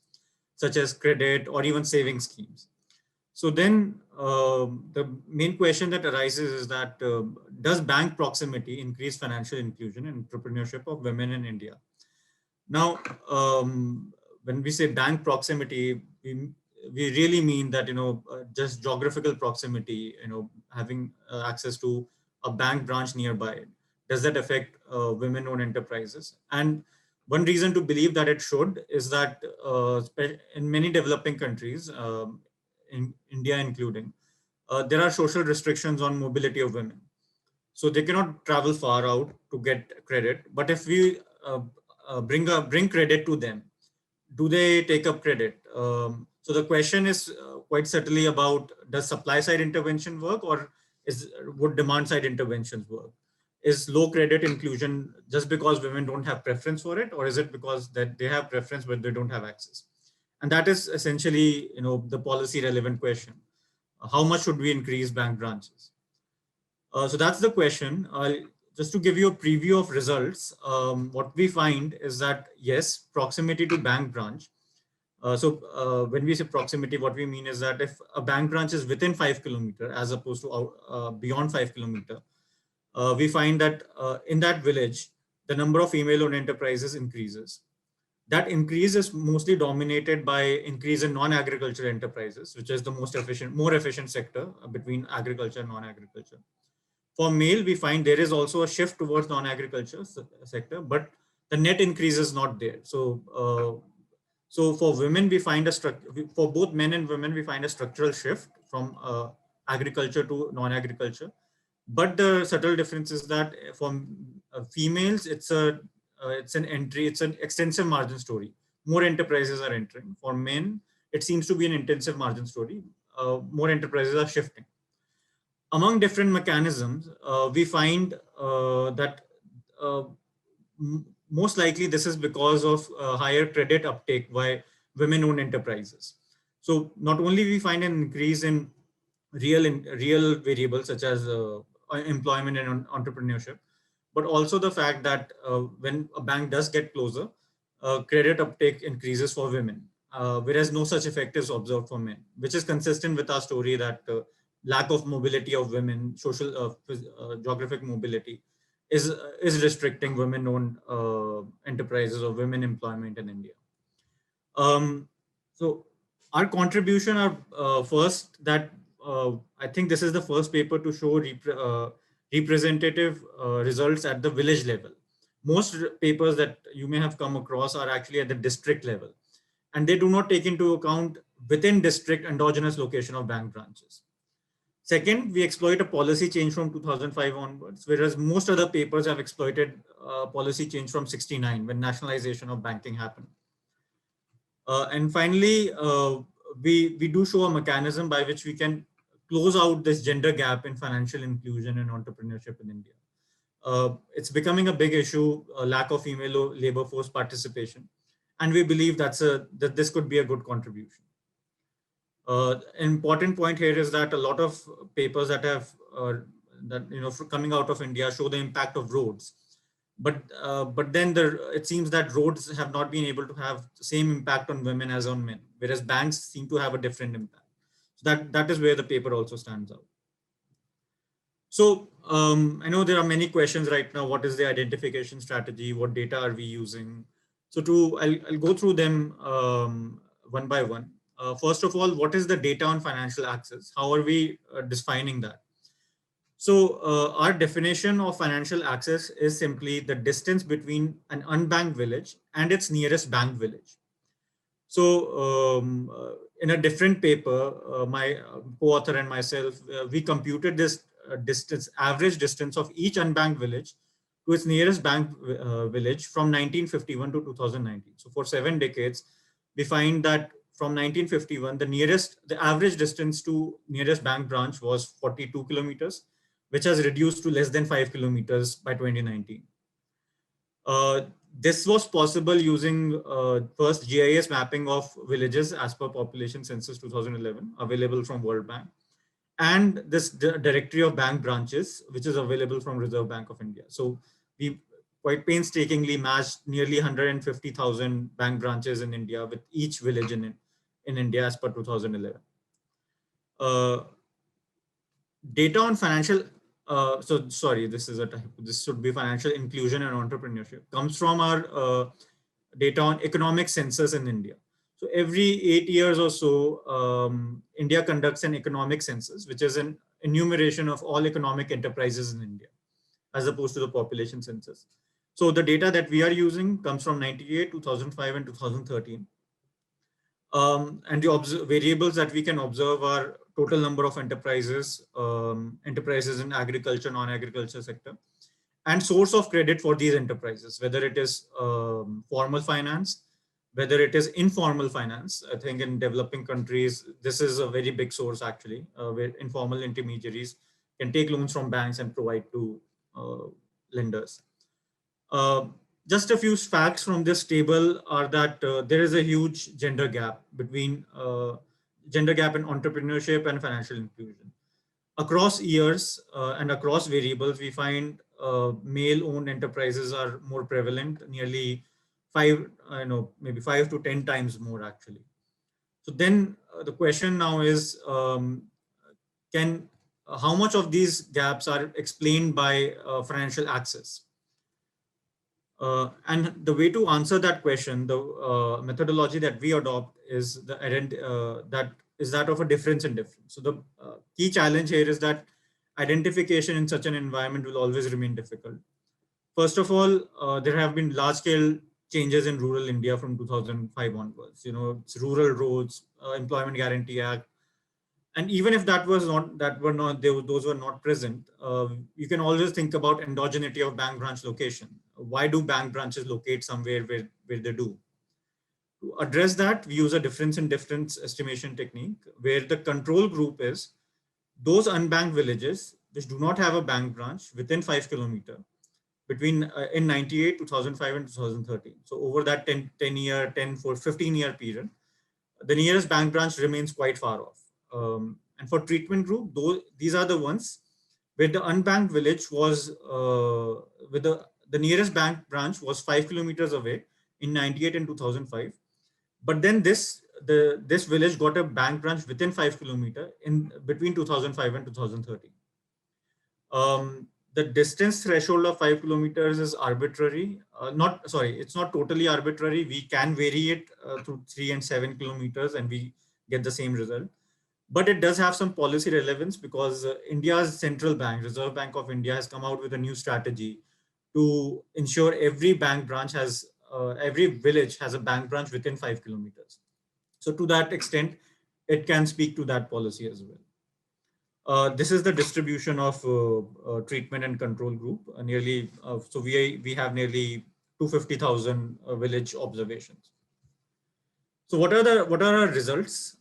such as credit or even saving schemes. So then the main question that arises is that does bank proximity increase financial inclusion and entrepreneurship of women in India? Now, when we say bank proximity, we really mean that, just geographical proximity, having access to a bank branch nearby. Does that affect women-owned enterprises? And one reason to believe that it should is that in many developing countries, in India including, there are social restrictions on mobility of women. So they cannot travel far out to get credit. But if we bring credit to them, do they take up credit? So the question is quite certainly about, does supply side intervention work, or would demand side interventions work? Is low credit inclusion just because women don't have preference for it, or is it because that they have preference but they don't have access? And that is essentially, the policy relevant question. How much should we increase bank branches? So that's the question. Just to give you a preview of results, what we find is that, yes, proximity to bank branch. When we say proximity, what we mean is that if a bank branch is within 5 kilometers as opposed to beyond 5 kilometers, we find that in that village, the number of female-owned enterprises increases. That increase is mostly dominated by increase in non-agriculture enterprises, which is the more efficient sector between agriculture and non-agriculture. For male, we find there is also a shift towards non-agriculture sector, but the net increase is not there. So for women, we find for both men and women, we find a structural shift from agriculture to non-agriculture. But the subtle difference is that for females, it's an extensive margin story. More enterprises are entering. For men, it seems to be an intensive margin story. more enterprises are shifting. Among different mechanisms, we find that most likely this is because of higher credit uptake by women-owned enterprises. So not only we find an increase in real variables such as employment and entrepreneurship, but also the fact that when a bank does get closer, credit uptake increases for women, whereas no such effect is observed for men, which is consistent with our story that lack of mobility of women, social geographic mobility, is restricting women-owned enterprises or women employment in India. So our contribution are first that I think this is the first paper to show representative results at the village level. Most papers that you may have come across are actually at the district level, and they do not take into account within district endogenous location of bank branches. Second, we exploit a policy change from 2005 onwards, whereas most other papers have exploited policy change from 69 when nationalization of banking happened. And finally, we do show a mechanism by which we can close out this gender gap in financial inclusion and entrepreneurship in India. It's becoming a big issue, lack of female labor force participation. And we believe that this could be a good contribution. An important point here is that a lot of papers that have coming out of India show the impact of roads, but then it seems that roads have not been able to have the same impact on women as on men, whereas banks seem to have a different impact. So that is where the paper also stands out. So I know there are many questions right now. What is the identification strategy? What data are we using? So I'll go through them one by one. First of all, what is the data on financial access? How are we defining that? So our definition of financial access is simply the distance between an unbanked village and its nearest banked village. So in a different paper, my co-author and myself, we computed this average distance of each unbanked village to its nearest banked village from 1951 to 2019. So for 7 decades, we find that from 1951, the average distance to nearest bank branch was 42 kilometers, which has reduced to less than 5 kilometers by 2019. This was possible using first GIS mapping of villages as per population census 2011, available from World Bank, and this directory of bank branches, which is available from Reserve Bank of India. So we quite painstakingly matched nearly 150,000 bank branches in India with each village in India as per 2011. Data on financial, this is a type, this should be financial inclusion and entrepreneurship, comes from our data on economic census in India. So every 8 years or so, India conducts an economic census, which is an enumeration of all economic enterprises in India, as opposed to the population census. So the data that we are using comes from 98, 2005, and 2013. And the variables that we can observe are total number of enterprises, enterprises in agriculture, non-agriculture sector, and source of credit for these enterprises, whether it is formal finance, whether it is informal finance. I think in developing countries, this is a very big source actually, where informal intermediaries can take loans from banks and provide to lenders. Just a few facts from this table are that there is a huge gender gap between in entrepreneurship and financial inclusion. Across years and across variables, we find male-owned enterprises are more prevalent, nearly maybe 5 to 10 times more actually. So then the question now is, how much of these gaps are explained by financial access? And the way to answer that question, the methodology that we adopt is that of a difference in difference. So the key challenge here is that identification in such an environment will always remain difficult. First of all, there have been large-scale changes in rural India from 2005 onwards. It's rural roads, Employment Guarantee Act, and even if those were not present, you can always think about endogeneity of bank branch location. Why do bank branches locate somewhere where they do? To address that, we use a difference in difference estimation technique, where the control group is those unbanked villages which do not have a bank branch within 5 kilometers between in 98, 2005 and 2013. So over that 15-year period, the nearest bank branch remains quite far off. And for treatment group, these are the ones where the unbanked village was, with the nearest bank branch was 5 kilometers away in 98 and 2005. But then this village got a bank branch within 5 kilometers in between 2005 and 2013. The distance threshold of 5 kilometers is arbitrary. It's not totally arbitrary. We can vary it to 3 and 7 kilometers and we get the same result. But it does have some policy relevance because India's central bank, Reserve Bank of India, has come out with a new strategy to ensure every bank branch has, every village has a bank branch within 5 kilometers. So to that extent, it can speak to that policy as well. This is the distribution of treatment and control group. So we have nearly 250,000 village observations. So what are our results?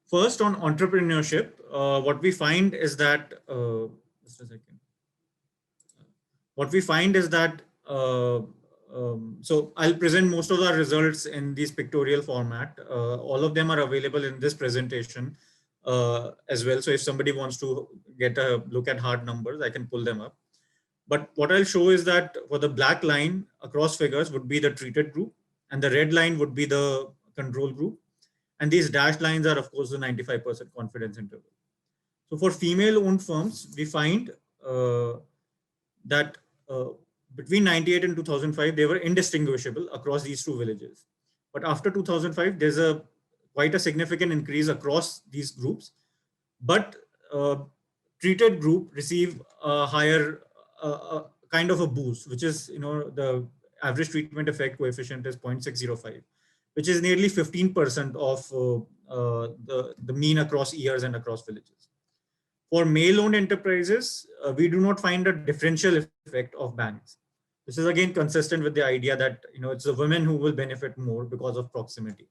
First, on entrepreneurship, what we find is that just a second. What we find is that so I'll present most of our results in this pictorial format. All of them are available in this presentation as well. So if somebody wants to get a look at hard numbers, I can pull them up. But what I'll show is that for the black line across figures would be the treated group, and the red line would be the control group. And these dashed lines are, of course, the 95% confidence interval. So for female-owned firms, we find that between 98 and 2005, they were indistinguishable across these two villages. But after 2005, there's quite a significant increase across these groups. But treated group receive a higher kind of a boost, which is, the average treatment effect coefficient is 0.605, which is nearly 15% of the mean across years and across villages. For male-owned enterprises, we do not find a differential effect of banks. This is again consistent with the idea that it's the women who will benefit more because of proximity.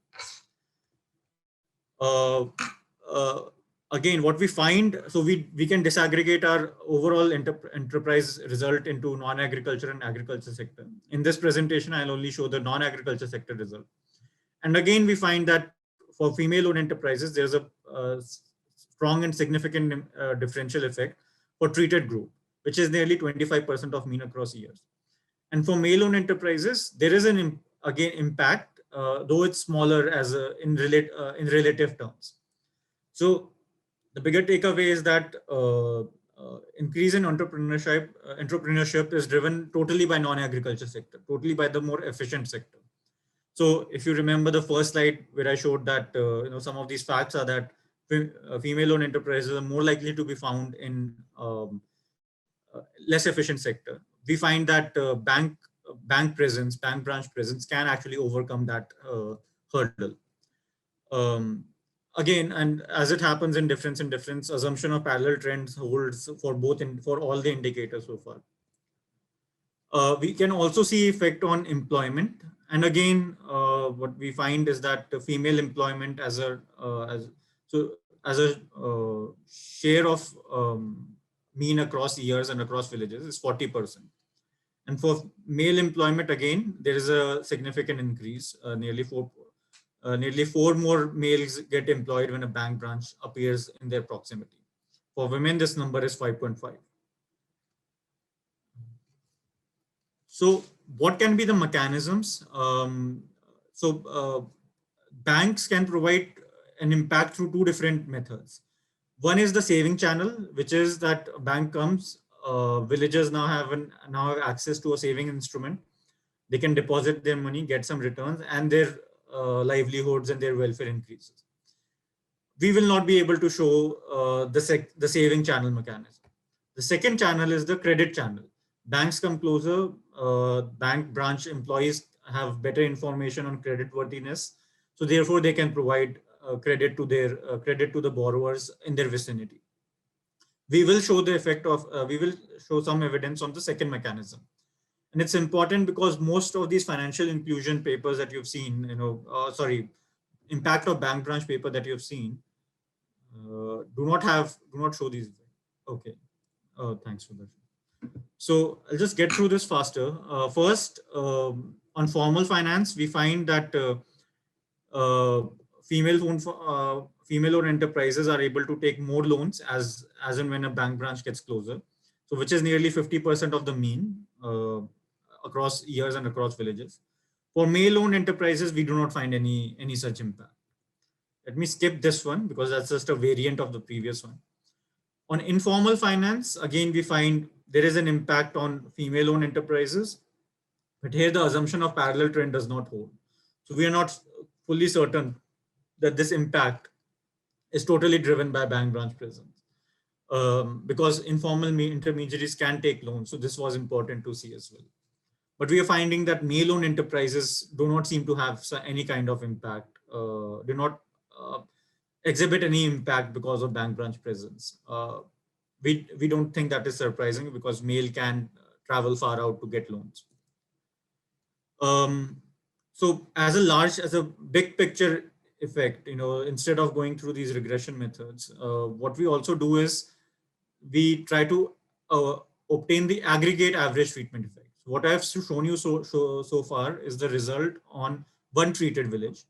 Again, what we find, so we can disaggregate our overall enterprise result into non-agriculture and agriculture sector. In this presentation, I'll only show the non-agriculture sector result. And again, we find that for female-owned enterprises, there's a strong and significant differential effect for treated group, which is nearly 25% of mean across years. And for male-owned enterprises, there is an impact, though it's smaller as in relative terms. So the bigger takeaway is that increase in entrepreneurship is driven totally by non-agriculture sector, totally by the more efficient sector. So if you remember the first slide where I showed that some of these facts are that female-owned enterprises are more likely to be found in less efficient sector. We find that bank branch presence can actually overcome that hurdle. Again, and as it happens in difference, assumption of parallel trends holds for for all the indicators so far. We can also see effect on employment, and again, what we find is that the female employment as a share of mean across years and across villages is 40%. And for male employment, again, there is a significant increase. Nearly four more males get employed when a bank branch appears in their proximity. For women, this number is 5.5. So what can be the mechanisms? Banks can provide an impact through two different methods. One is the saving channel, which is that a bank comes, villagers now have access to a saving instrument. They can deposit their money, get some returns, and their livelihoods and their welfare increases. We will not be able to show the saving channel mechanism. The second channel is the credit channel. Banks come closer, bank branch employees have better information on credit worthiness, so therefore they can provide credit to the borrowers in their vicinity. We will show the effect of we will show some evidence on the second mechanism. And it's important because most of these financial inclusion papers that you've seen, impact of bank branch paper that you've seen, do not show these. Okay. Thanks for that. So I'll just get through this faster. First, on formal finance, we find that female-owned enterprises are able to take more loans as and when a bank branch gets closer. So which is nearly 50% of the mean across years and across villages. For male-owned enterprises, we do not find any such impact. Let me skip this one because that's just a variant of the previous one. On informal finance, again, we find there is an impact on female-owned enterprises, but here the assumption of parallel trend does not hold. So we are not fully certain that this impact is totally driven by bank branch presence, because informal intermediaries can take loans. So this was important to see as well. But we are finding that male-owned enterprises do not seem to have any kind of impact, do not exhibit any impact because of bank branch presence. We don't think that is surprising because male can travel far out to get loans. So as a big picture effect, instead of going through these regression methods, what we also do is we try to obtain the aggregate average treatment effect. So what I've shown you so far is the result on one treated village,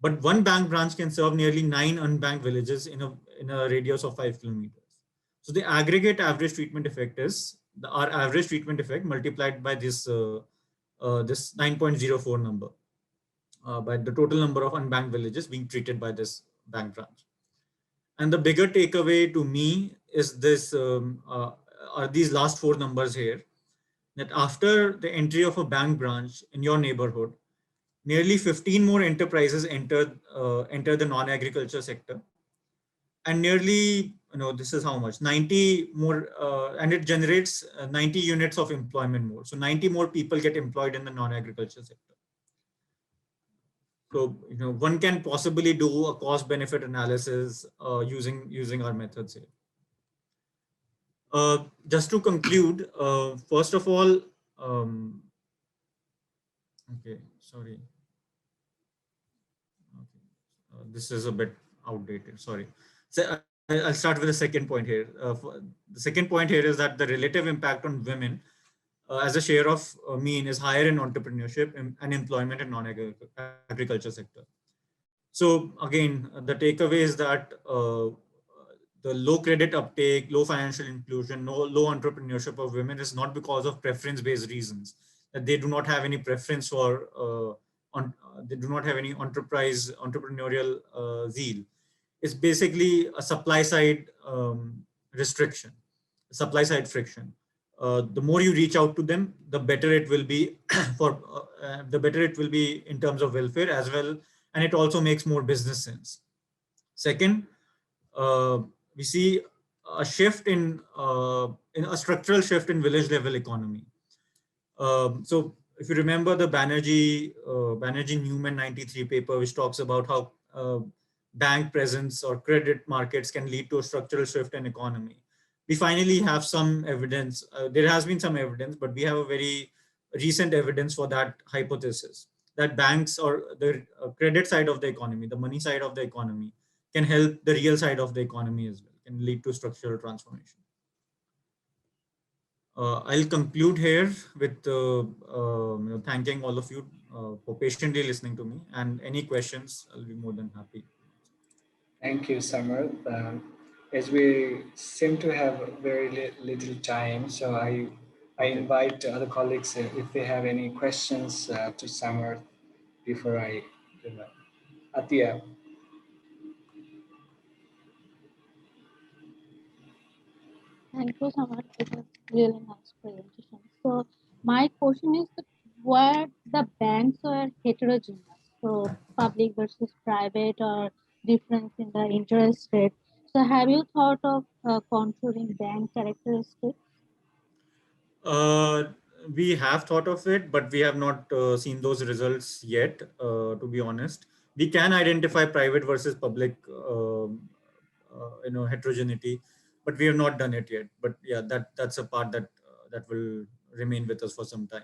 but one bank branch can serve nearly 9 unbanked villages in a radius of 5 kilometers. So the aggregate average treatment effect is our average treatment effect multiplied by this 9.04 number, by the total number of unbanked villages being treated by this bank branch. And the bigger takeaway to me is this, are these last 4 numbers here, that after the entry of a bank branch in your neighborhood, nearly 15 more enterprises enter the non-agriculture sector, and nearly, this is how much, 90 more, and it generates 90 units of employment more. So 90 more people get employed in the non-agriculture sector. So, one can possibly do a cost benefit analysis using our methods here. Just to conclude, first of all, okay, sorry. Okay. This is a bit outdated, sorry. So I'll start with the second point here. The second point here is that the relative impact on women as a share of mean is higher in entrepreneurship and employment in non-agriculture sector. So again, the takeaway is that the low credit uptake, low financial inclusion, low entrepreneurship of women is not because of preference-based reasons, that they do not have any preference for, they do not have any entrepreneurial zeal. It's basically a supply side restriction, supply side friction. The more you reach out to them, the better it will be the better it will be in terms of welfare as well, and it also makes more business sense. Second, we see a shift in a structural shift in village level economy. So if you remember the Banerjee-Newman 93 paper, which talks about how bank presence or credit markets can lead to a structural shift in economy. We finally have some evidence. There has been some evidence, but we have a very recent evidence for that hypothesis, that banks or the credit side of the economy, the money side of the economy, can help the real side of the economy as well, can lead to structural transformation. I'll conclude here with thanking all of you for patiently listening to me, and any questions, I'll be more than happy. Thank you, Samarth. As we seem to have very little time, so I invite other colleagues if they have any questions to Samarth before I do that. Atia. Thank you so much. It was really nice presentation. So my question is that where the banks are heterogeneous, so public versus private or difference in the interest rate. So have you thought of contouring bank characteristics? We have thought of it, but we have not seen those results yet, to be honest. We can identify private versus public heterogeneity, but we have not done it yet. But yeah, that's a part that will remain with us for some time.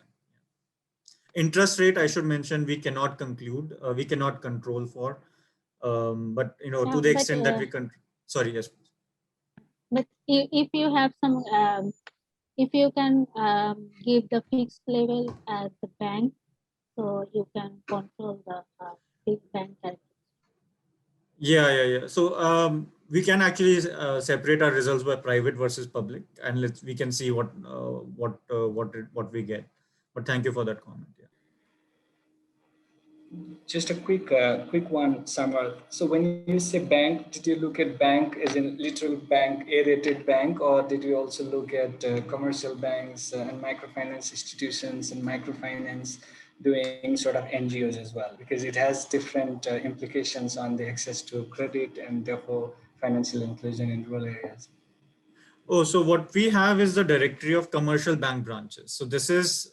Interest rate, I should mention, we cannot conclude, we cannot control for, but you know, Yeah, to the but extent that we can. Sorry, yes. but if you have some, if you can give the fixed level at the bank, so you can control the big bank. Yeah. So we can actually separate our results by private versus public, and we can see what we get. But thank you for that comment. Yeah. Just a quick one, Samar. So when you say bank, did you look at bank as in literal bank, A-rated bank, or did you also look at commercial banks and microfinance institutions and microfinance doing sort of NGOs as well? Because it has different implications on the access to credit and therefore financial inclusion in rural areas. Oh, so what we have is the directory of commercial bank branches. So this is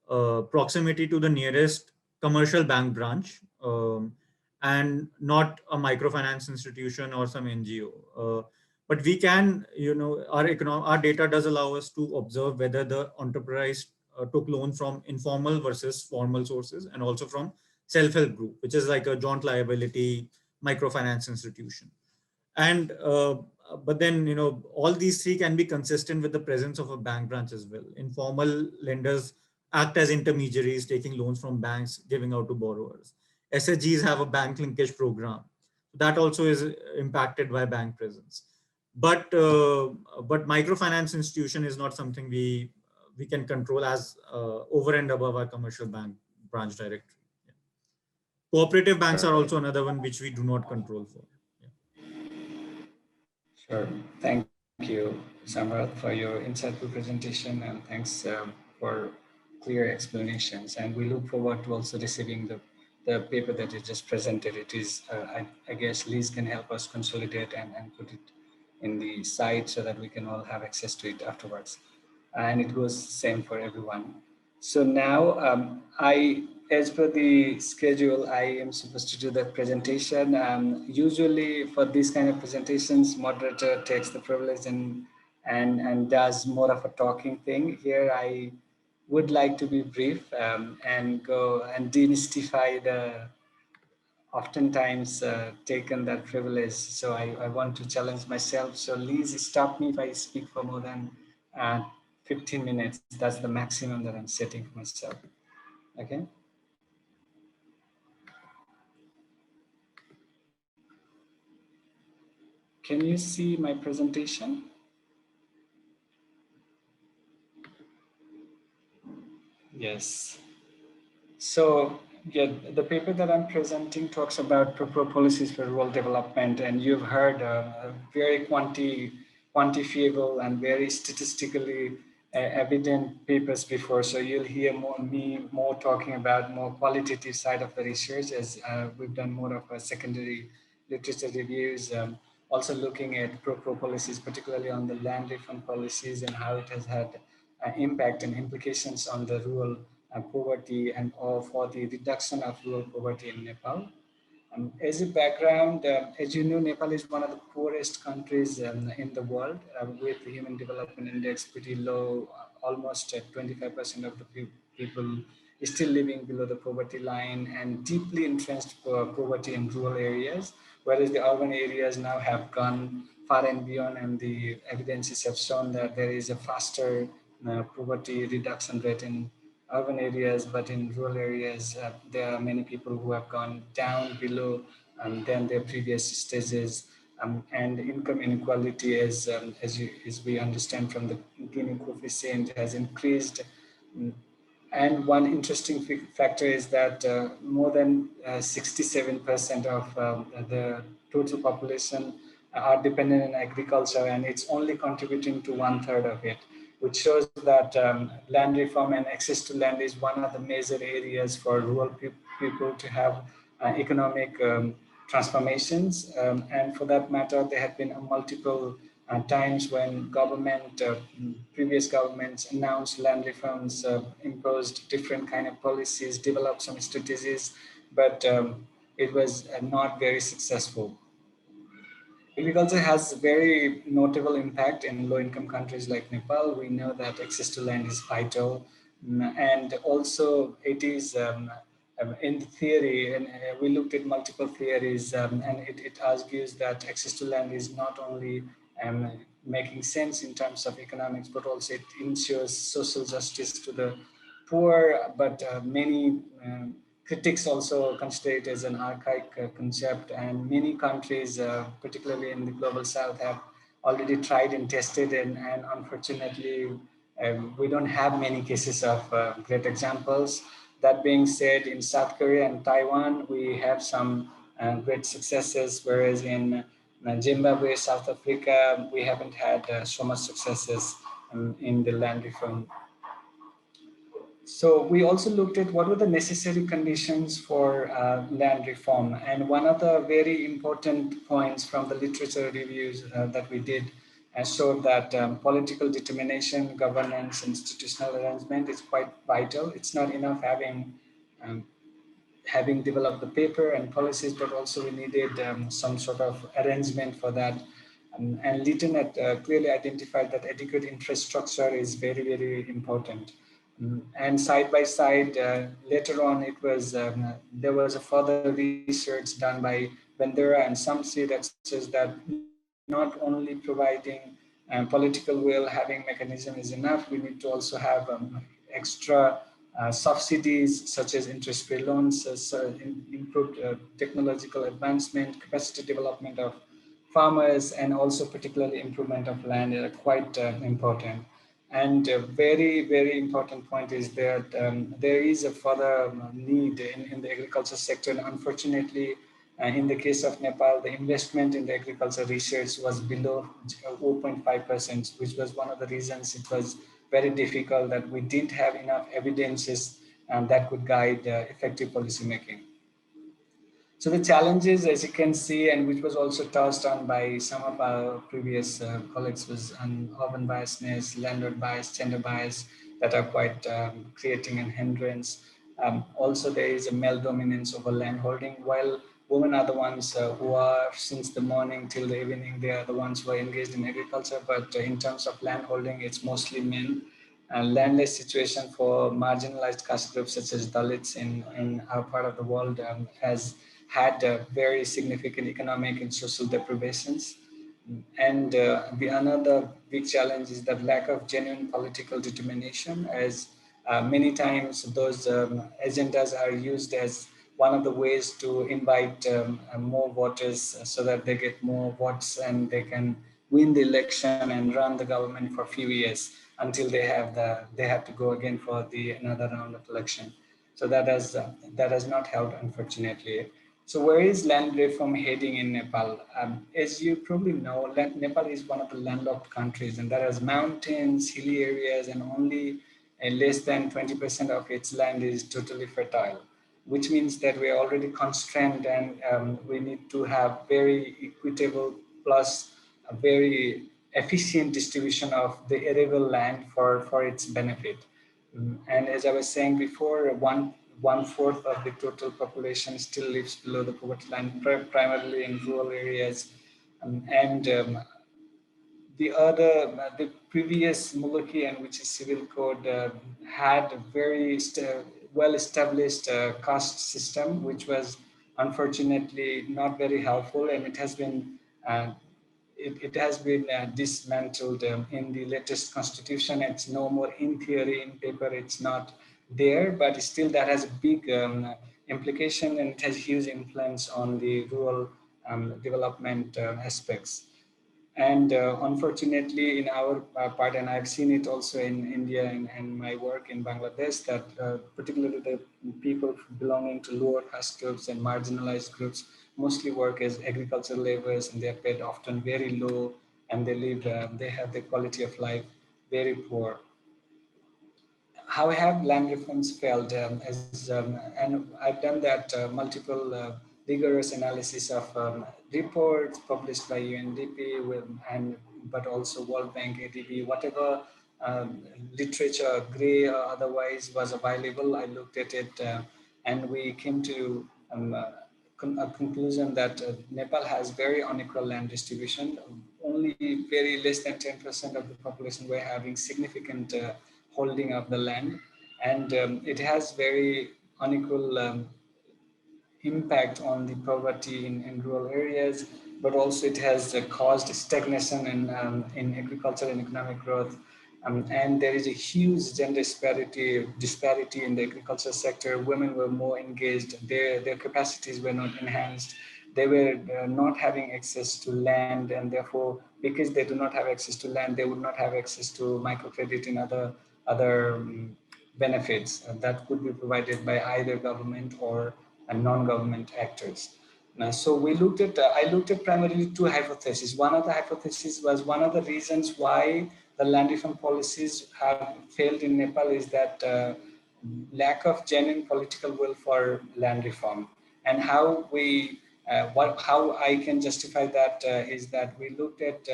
proximity to the nearest commercial bank branch, and not a microfinance institution or some NGO. But we can, you know, our data does allow us to observe whether the enterprise took loan from informal versus formal sources, and also from self-help group, which is like a joint liability microfinance institution. And but then, you know, all these three can be consistent with the presence of a bank branch as well. Informal lenders act as intermediaries, taking loans from banks, giving out to borrowers. SHGs have a bank linkage program that also is impacted by bank presence. But microfinance institution is not something we can control as over and above our commercial bank branch directory. Yeah. Cooperative banks are also another one which we do not control for. Sure. Thank you, Samrat, for your insightful presentation, and thanks for clear explanations. And we look forward to also receiving the paper that you just presented. It is, I guess Liz can help us consolidate and put it in the site so that we can all have access to it afterwards. And it goes same for everyone. So now as per the schedule, I am supposed to do the presentation. Usually for these kind of presentations, moderator takes the privilege and does more of a talking thing. Here, I would like to be brief and go and demystify the oftentimes taken that privilege. So I want to challenge myself. So Liz, stop me if I speak for more than 15 minutes. That's the maximum that I'm setting for myself. Okay. Can you see my presentation? Yes. So yeah, the paper that I'm presenting talks about policies for rural development, and you've heard very quantifiable and very statistically evident papers before. So you'll hear more talking about more qualitative side of the research, as we've done more of a secondary literature reviews, also looking at policies, particularly on the land reform policies and how it has had impact and implications on the rural poverty and for the reduction of rural poverty in Nepal. As a background, as you know, Nepal is one of the poorest countries in the world, with the Human Development Index pretty low, almost 25% of the people is still living below the poverty line, and deeply entrenched poverty in rural areas, whereas the urban areas now have gone far and beyond, and the evidences have shown that there is a faster poverty reduction rate in urban areas, but in rural areas, there are many people who have gone down below than their previous stages, and income inequality, as we understand from the Gini coefficient, has increased. And one interesting factor is that more than 67% of the total population are dependent on agriculture, and it's only contributing to 1/3 of it, which shows that land reform and access to land is one of the major areas for rural people to have economic transformations. And for that matter, there have been multiple times when previous governments announced land reforms, imposed different kind of policies, developed some strategies, but it was not very successful. Agriculture has very notable impact in low-income countries like Nepal. We know that access to land is vital, and also it is in theory, and we looked at multiple theories, and it argues that access to land is not only um, making sense in terms of economics, but also it ensures social justice to the poor. But many critics also consider it as an archaic concept, and many countries, particularly in the global south, have already tried and tested, and unfortunately, we don't have many cases of great examples. That being said, in South Korea and Taiwan, we have some great successes, whereas in Zimbabwe, South Africa, we haven't had so much successes in the land reform. So we also looked at what were the necessary conditions for land reform. And one of the very important points from the literature reviews that we did showed that political determination, governance, institutional arrangement is quite vital. It's not enough um, having developed the paper and policies, but also we needed some sort of arrangement for that. And Lytton had clearly identified that adequate infrastructure is very, very important. And side by side, later on, it was there was a further research done by Bandura and Samsi that says that not only providing political will, having mechanism is enough. We need to also have extra subsidies such as interest-free loans, improved technological advancement, capacity development of farmers, and also particularly improvement of land are quite important. And a very, very important point is that there is a further need in the agriculture sector. And unfortunately, in the case of Nepal, the investment in the agriculture research was below 0.5%, which was one of the reasons it was very difficult, that we didn't have enough evidences that could guide effective policy making. So the challenges, as you can see, and which was also touched on by some of our previous colleagues, was urban biasness, landlord bias, gender bias, that are quite creating a hindrance. Also, there is a male dominance over land holding, while women are the ones who are, since the morning till the evening, they are the ones who are engaged in agriculture. But in terms of land holding, it's mostly men. Landless situation for marginalized caste groups such as Dalits in our part of the world has had very significant economic and social deprivations. And the another big challenge is that lack of genuine political determination, as many times those agendas are used as one of the ways to invite more voters so that they get more votes and they can win the election and run the government for a few years until they have to go again for the another round of election. So that has not helped, unfortunately. So where is land reform heading in Nepal? As you probably know, Nepal is one of the landlocked countries, and there is mountains, hilly areas, and only less than 20% of its land is totally fertile, which means that we are already constrained, and we need to have very equitable plus a very efficient distribution of the arable land for its benefit. And as I was saying before, one fourth of the total population still lives below the poverty line, primarily in rural areas. And the previous Muluki, and which is civil code, had a very well-established caste system, which was unfortunately not very helpful, and it has been dismantled in the latest constitution. It's no more in theory, in paper it's not there, but still that has a big implication, and it has huge influence on the rural development aspects. And unfortunately, in our part, and I've seen it also in India and my work in Bangladesh, that particularly the people belonging to lower caste groups and marginalized groups mostly work as agricultural laborers, and they're paid often very low, and they have the quality of life very poor. How have land reforms failed? And I've done that multiple rigorous analysis of reports published by UNDP and but also World Bank, ADB, whatever literature, gray or otherwise, was available. I looked at it, and we came to a conclusion that Nepal has very unequal land distribution. Only very less than 10% of the population were having significant holding of the land, and it has very unequal impact on the poverty in rural areas, but also it has caused stagnation in agriculture and economic growth. And there is a huge gender disparity in the agriculture sector. Women were more engaged, their capacities were not enhanced. They were not having access to land, and therefore, because they do not have access to land, they would not have access to microcredit and other benefits that could be provided by either government or non-government actors. So I looked at primarily two hypotheses. One of the hypotheses was one of the reasons why the land reform policies have failed in Nepal is that lack of genuine political will for land reform. And how I can justify that is that we looked at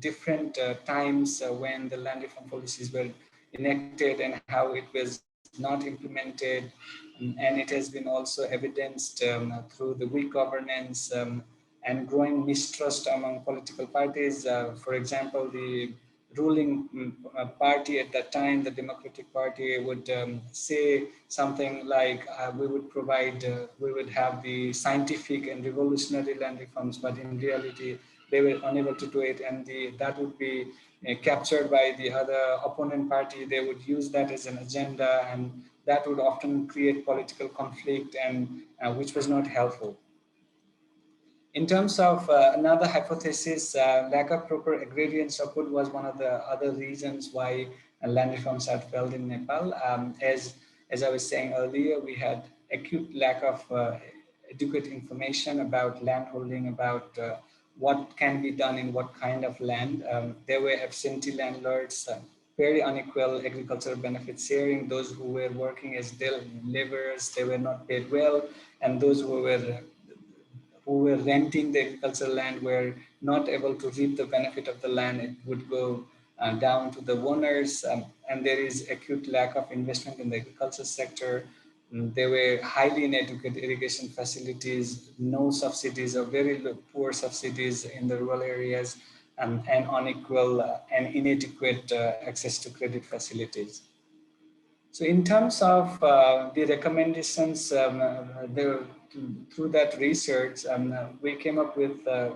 different times when the land reform policies were enacted and how it was not implemented, and it has been also evidenced through the weak governance and growing mistrust among political parties. For example, the ruling party at that time, the Democratic Party, would say something like, we would have the scientific and revolutionary land reforms, but in reality, they were unable to do it, and that would be captured by the other opponent party. They would use that as an agenda, and that would often create political conflict, and which was not helpful. In terms of another hypothesis, lack of proper agrarian support was one of the other reasons why land reforms had failed in Nepal. As I was saying earlier, we had acute lack of adequate information about land holding, about what can be done in what kind of land. There were absentee landlords, very unequal agricultural benefit sharing. Those who were working as laborers, they were not paid well, and those who were renting the agricultural land were not able to reap the benefit of the land. It would go down to the owners, and there is acute lack of investment in the agriculture sector. There were highly inadequate irrigation facilities, no subsidies or very poor subsidies in the rural areas, and unequal and inadequate access to credit facilities. So in terms of the recommendations, through that research, we came up with a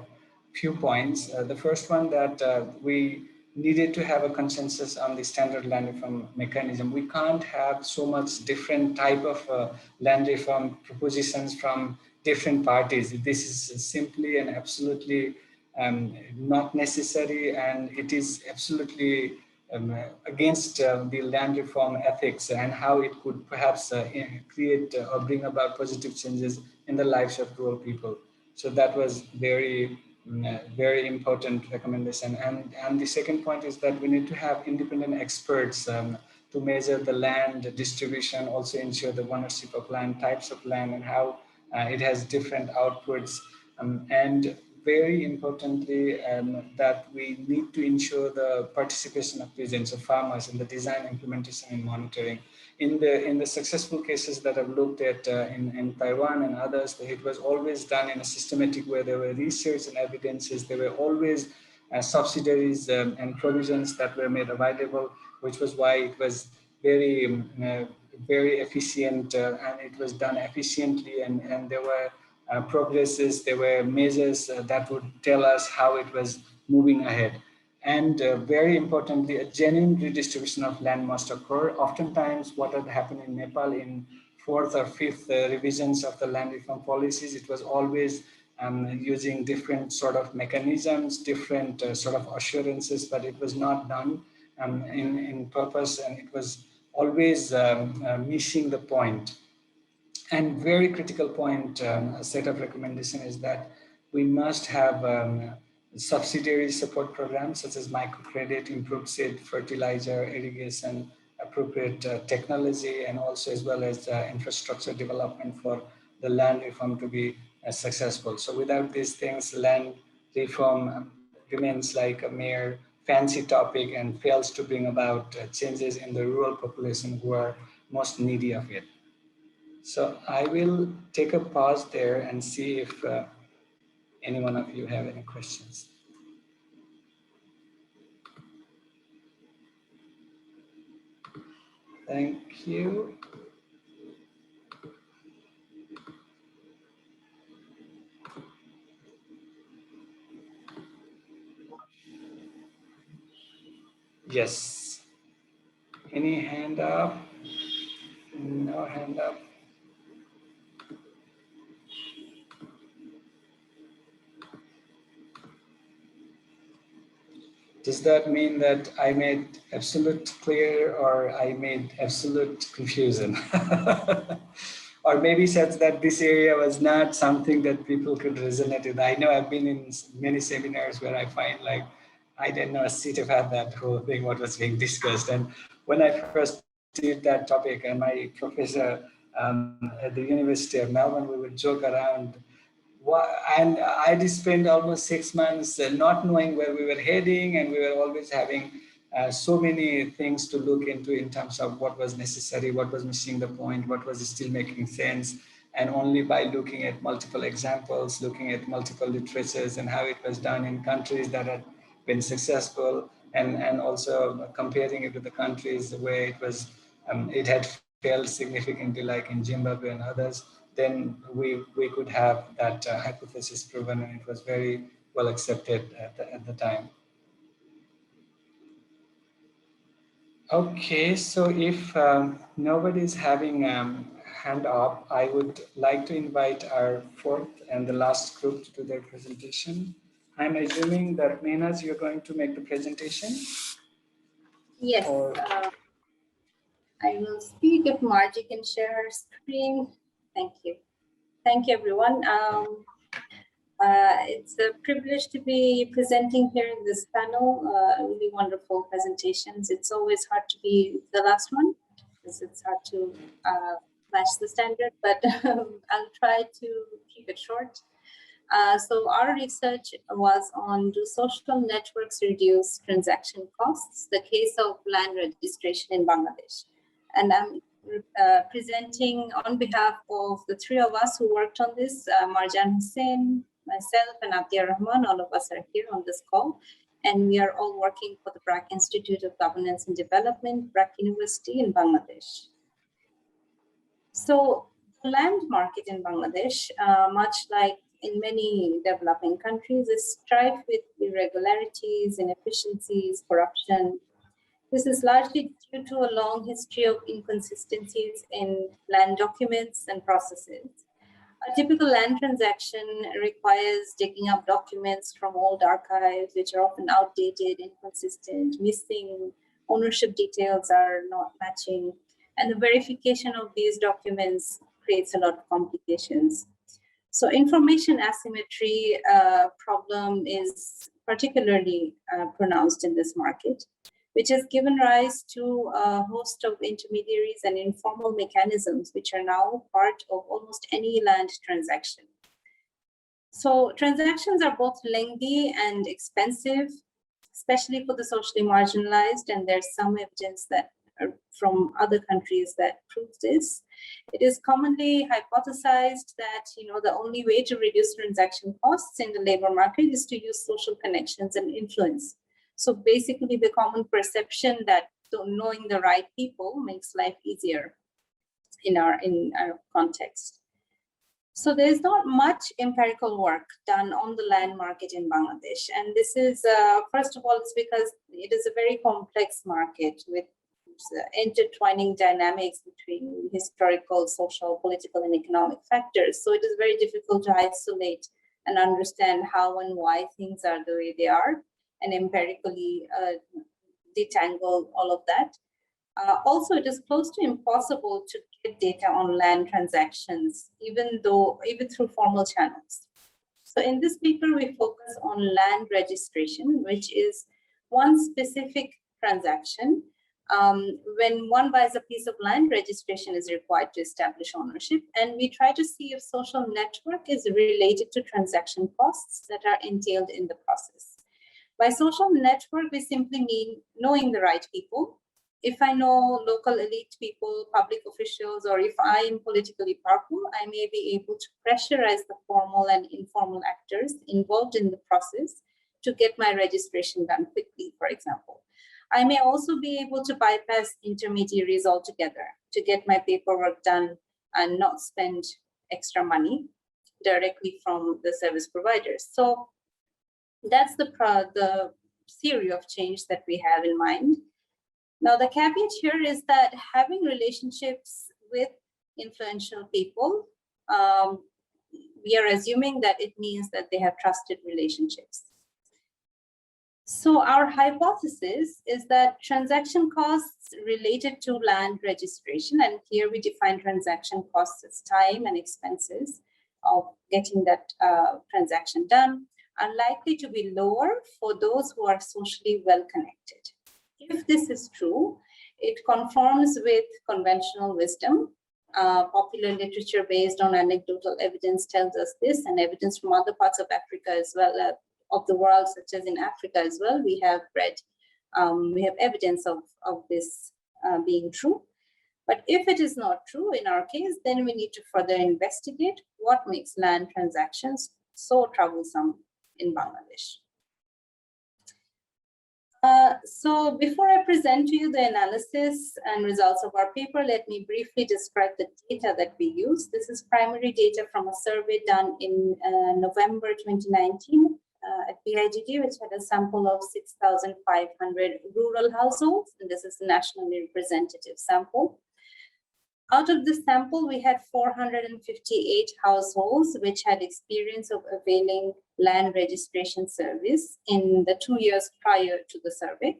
few points. The first one, that we needed to have a consensus on the standard land reform mechanism. We can't have so much different type of land reform propositions from different parties. This is simply and absolutely not necessary, and it is absolutely against the land reform ethics and how it could perhaps create or bring about positive changes in the lives of rural people. So that was very important recommendation. And the second point is that we need to have independent experts to measure the land distribution, also ensure the ownership of land, types of land, and how it has different outputs. And very importantly, that we need to ensure the participation of peasants or farmers in the design, implementation, and monitoring. In the successful cases that I've looked at in Taiwan and others, it was always done in a systematic way. There were research and evidences. There were always subsidiaries and provisions that were made available, which was why it was very efficient, and it was done efficiently, and there were progresses, there were measures that would tell us how it was moving ahead. And very importantly, a genuine redistribution of land must occur. Oftentimes, what had happened in Nepal in fourth or fifth revisions of the land reform policies, it was always using different sort of mechanisms, different sort of assurances, but it was not done in purpose, and it was always missing the point. And very critical point, a set of recommendation is that we must have subsidiary support programs such as microcredit, improved seed, fertilizer, irrigation, appropriate technology, and also as well as infrastructure development for the land reform to be successful. So without these things, land reform remains like a mere fancy topic and fails to bring about changes in the rural population who are most needy of it. So I will take a pause there and see if any one of you have any questions. Thank you. Yes. Any hand up? No hand up. Does that mean that I made absolute clear or I made absolute confusion? Or maybe says that this area was not something that people could resonate with. I know I've been in many seminars where I find like, I didn't know a shit about that whole thing, what was being discussed. And when I first did that topic, and my professor at the University of Melbourne, we would joke around. And I just spent almost 6 months not knowing where we were heading, and we were always having so many things to look into in terms of what was necessary, what was missing the point, what was still making sense. And only by looking at multiple examples, looking at multiple literatures and how it was done in countries that had been successful, and also comparing it to the countries where it had failed significantly, like in Zimbabwe and others, then we could have that hypothesis proven, and it was very well accepted at the time. Okay, so if nobody's having hand up, I would like to invite our fourth and the last group to do their presentation. I'm assuming that Mehnaz, you're going to make the presentation? Yes, I will speak if Margie can share her screen. Thank you. Thank you, everyone. It's a privilege to be presenting here in this panel. Really wonderful presentations. It's always hard to be the last one because it's hard to match the standard, but I'll try to keep it short. So our research was on, do social networks reduce transaction costs? The case of land registration in Bangladesh. And I'm presenting on behalf of the three of us who worked on this, Marjan Hussain, myself, and Abdia Rahman. All of us are here on this call. And we are all working for the BRAC Institute of Governance and Development, BRAC University in Bangladesh. So the land market in Bangladesh, much like in many developing countries, is rife with irregularities, inefficiencies, corruption. This is largely due to a long history of inconsistencies in land documents and processes. A typical land transaction requires digging up documents from old archives, which are often outdated, inconsistent, missing, ownership details are not matching, and the verification of these documents creates a lot of complications. So information asymmetry problem is particularly pronounced in this market, which has given rise to a host of intermediaries and informal mechanisms, which are now part of almost any land transaction. So transactions are both lengthy and expensive, especially for the socially marginalized, and there's some evidence that from other countries that proves this. It is commonly hypothesized that the only way to reduce transaction costs in the labor market is to use social connections and influence. So basically the common perception that knowing the right people makes life easier in our context. So there's not much empirical work done on the land market in Bangladesh. And this is, first of all, it's because it is a very complex market with intertwining dynamics between historical, social, political, and economic factors. So it is very difficult to isolate and understand how and why things are the way they are, and empirically detangle all of that. Also, it is close to impossible to get data on land transactions, even through formal channels. So in this paper, we focus on land registration, which is one specific transaction. When one buys a piece of land, registration is required to establish ownership. And we try to see if social network is related to transaction costs that are entailed in the process. By social network, we simply mean knowing the right people if I know local elite people, public officials, or if I am politically powerful, I may be able to pressurize the formal and informal actors involved in the process to get my registration done quickly, for example. I may also be able to bypass intermediaries altogether to get my paperwork done and not spend extra money directly from the service providers. So that's the theory of change that we have in mind. Now, the caveat here is that having relationships with influential people, we are assuming that it means that they have trusted relationships. So our hypothesis is that transaction costs related to land registration, and here we define transaction costs as time and expenses of getting that transaction done, are likely to be lower for those who are socially well connected. If this is true, it conforms with conventional wisdom. Popular literature based on anecdotal evidence tells us this, and evidence from other parts of Africa as well, of the world, such as in Africa as well. We have evidence of this being true. But if it is not true in our case, then we need to further investigate what makes land transactions so troublesome in Bangladesh. So before I present to you the analysis and results of our paper, let me briefly describe the data that we use. This is primary data from a survey done in November 2019 at PIGD, which had a sample of 6,500 rural households, and this is a nationally representative sample. Out of this sample, we had 458 households which had experience of availing land registration service in the 2 years prior to the survey.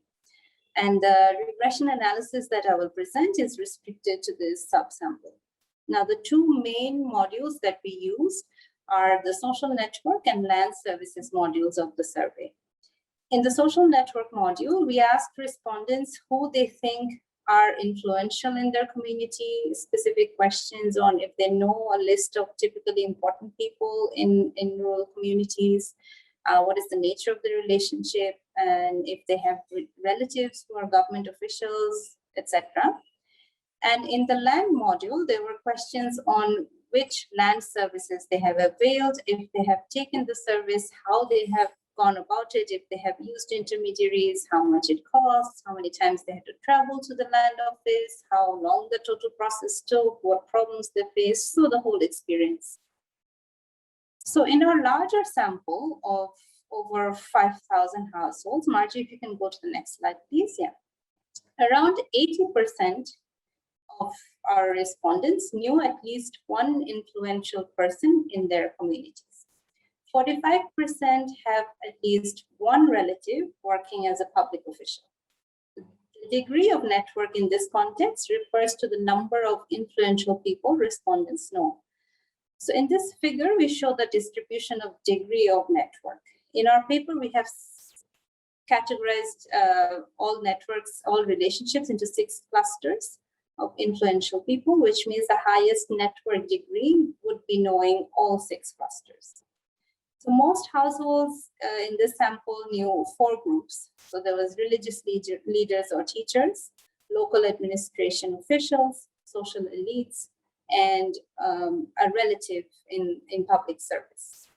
And the regression analysis that I will present is restricted to this subsample. Now, the two main modules that we used are the social network and land services modules of the survey. In the social network module, we asked respondents who they think are influential in their community, specific questions on if they know a list of typically important people in rural communities, what is the nature of the relationship, and if they have relatives who are government officials, etc. And in the land module, there were questions on which land services they have availed, if they have taken the service, how they have gone about it, if they have used intermediaries, how much it costs, how many times they had to travel to the land office, how long the total process took, what problems they faced, so the whole experience. So in our larger sample of over 5,000 households, Margie, if you can go to the next slide, please. Yeah. Around 80% of our respondents knew at least one influential person in their communities. 45% have at least one relative working as a public official. The degree of network in this context refers to the number of influential people respondents know. So in this figure, we show the distribution of degree of network. In our paper, we have categorized all networks, all relationships into 6 clusters of influential people, which means the highest network degree would be knowing all 6 clusters. So most households in this sample knew 4 groups. So there was religious leaders or teachers, local administration officials, social elites, and a relative in public service.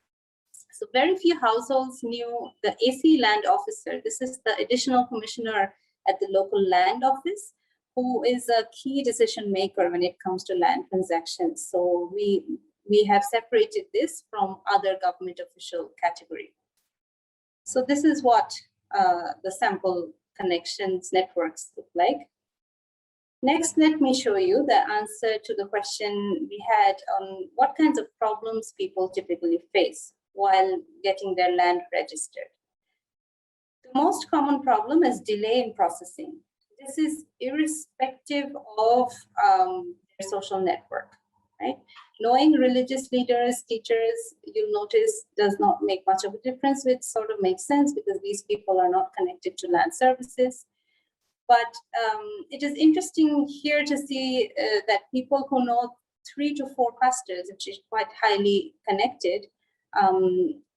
So very few households knew the AC land officer. This is the additional commissioner at the local land office, who is a key decision maker when it comes to land transactions. So we have separated this from other government official category. So this is what the sample connections networks look like. Next, let me show you the answer to the question we had on what kinds of problems people typically face while getting their land registered. The most common problem is delay in processing. This is irrespective of their social network, right? Knowing religious leaders, teachers, you'll notice does not make much of a difference, which sort of makes sense because these people are not connected to land services. But it is interesting here to see that people who know 3 to 4 clusters, which is quite highly connected,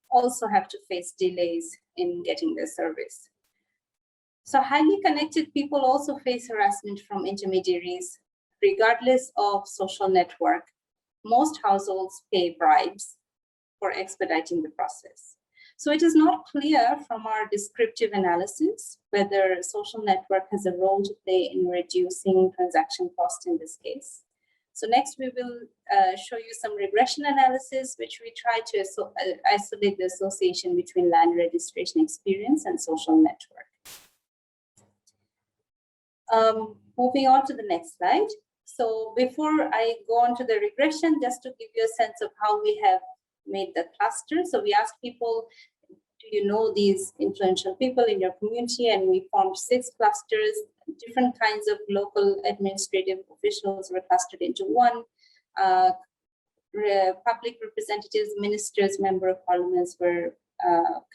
also have to face delays in getting their service. So highly connected people also face harassment from intermediaries, regardless of social network. Most households pay bribes for expediting the process. So it is not clear from our descriptive analysis whether social network has a role to play in reducing transaction cost in this case. So next we will show you some regression analysis, which we try to isolate the association between land registration experience and social network. Moving on to the next slide. So before I go on to the regression, just to give you a sense of how we have made the cluster. So we asked people, do you know these influential people in your community? And we formed 6 clusters. Different kinds of local administrative officials were clustered into one. Public representatives, ministers, member of parliaments were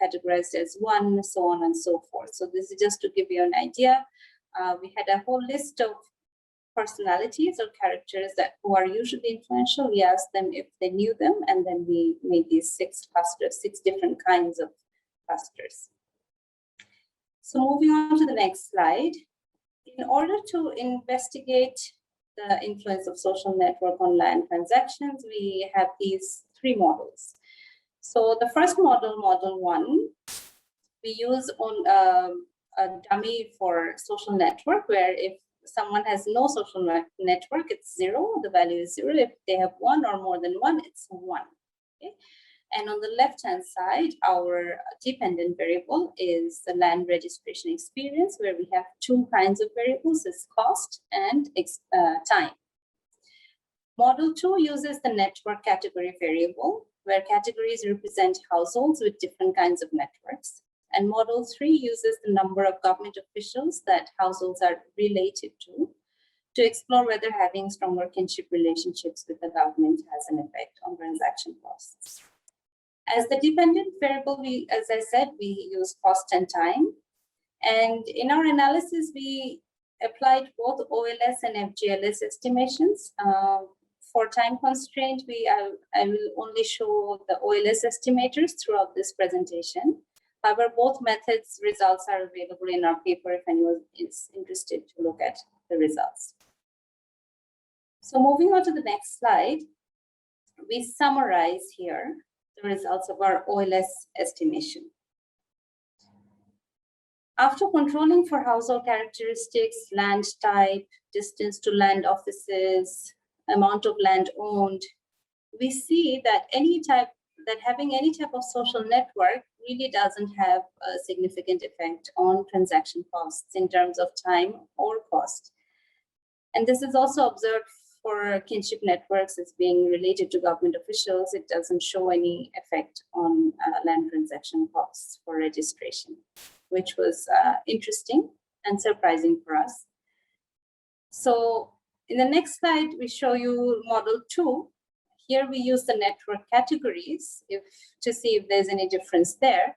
categorized as one, so on and so forth. So this is just to give you an idea. We had a whole list of personalities or characters that who are usually influential. We asked them if they knew them, and then we made these 6 clusters, 6 different kinds of clusters. So moving on to the next slide. In order to investigate the influence of social network on land transactions, we have these 3 models. So the first model, model 1, we use on a dummy for social network, where if someone has no social network, it's 0, the value is 0. If they have 1 or more than 1, it's 1. Okay? And on the left-hand side, our dependent variable is the land registration experience, where we have 2 kinds of variables, is cost and time. Model 2 uses the network category variable, where categories represent households with different kinds of networks. And model 3 uses the number of government officials that households are related to explore whether having stronger kinship relationships with the government has an effect on transaction costs. As the dependent variable, as I said, we use cost and time. And in our analysis, we applied both OLS and FGLS estimations. For time constraint, I will only show the OLS estimators throughout this presentation. However, both methods results are available in our paper if anyone is interested to look at the results. So moving on to the next slide, we summarize here the results of our OLS estimation. After controlling for household characteristics, land type, distance to land offices, amount of land owned, we see that having any type of social network really doesn't have a significant effect on transaction costs in terms of time or cost. And this is also observed for kinship networks as being related to government officials. It doesn't show any effect on land transaction costs for registration, which was interesting and surprising for us. So in the next slide, we show you model 2. Here we use the network categories to see if there's any difference there.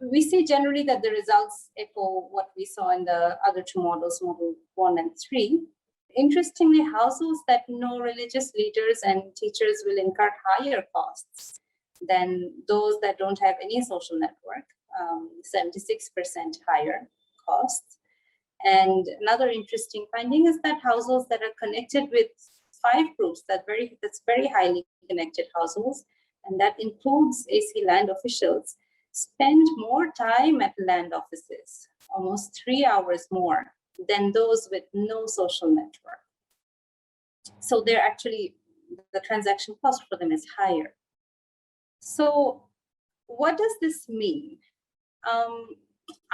We see generally that the results echo what we saw in the other 2 models, model 1 and 3. Interestingly, households that know religious leaders and teachers will incur higher costs than those that don't have any social network, 76% higher costs. And another interesting finding is that households that are connected with 5 groups, that's very highly connected households, and that includes AC land officials, spend more time at land offices, almost 3 hours more than those with no social network. So they're actually, the transaction cost for them is higher. So what does this mean?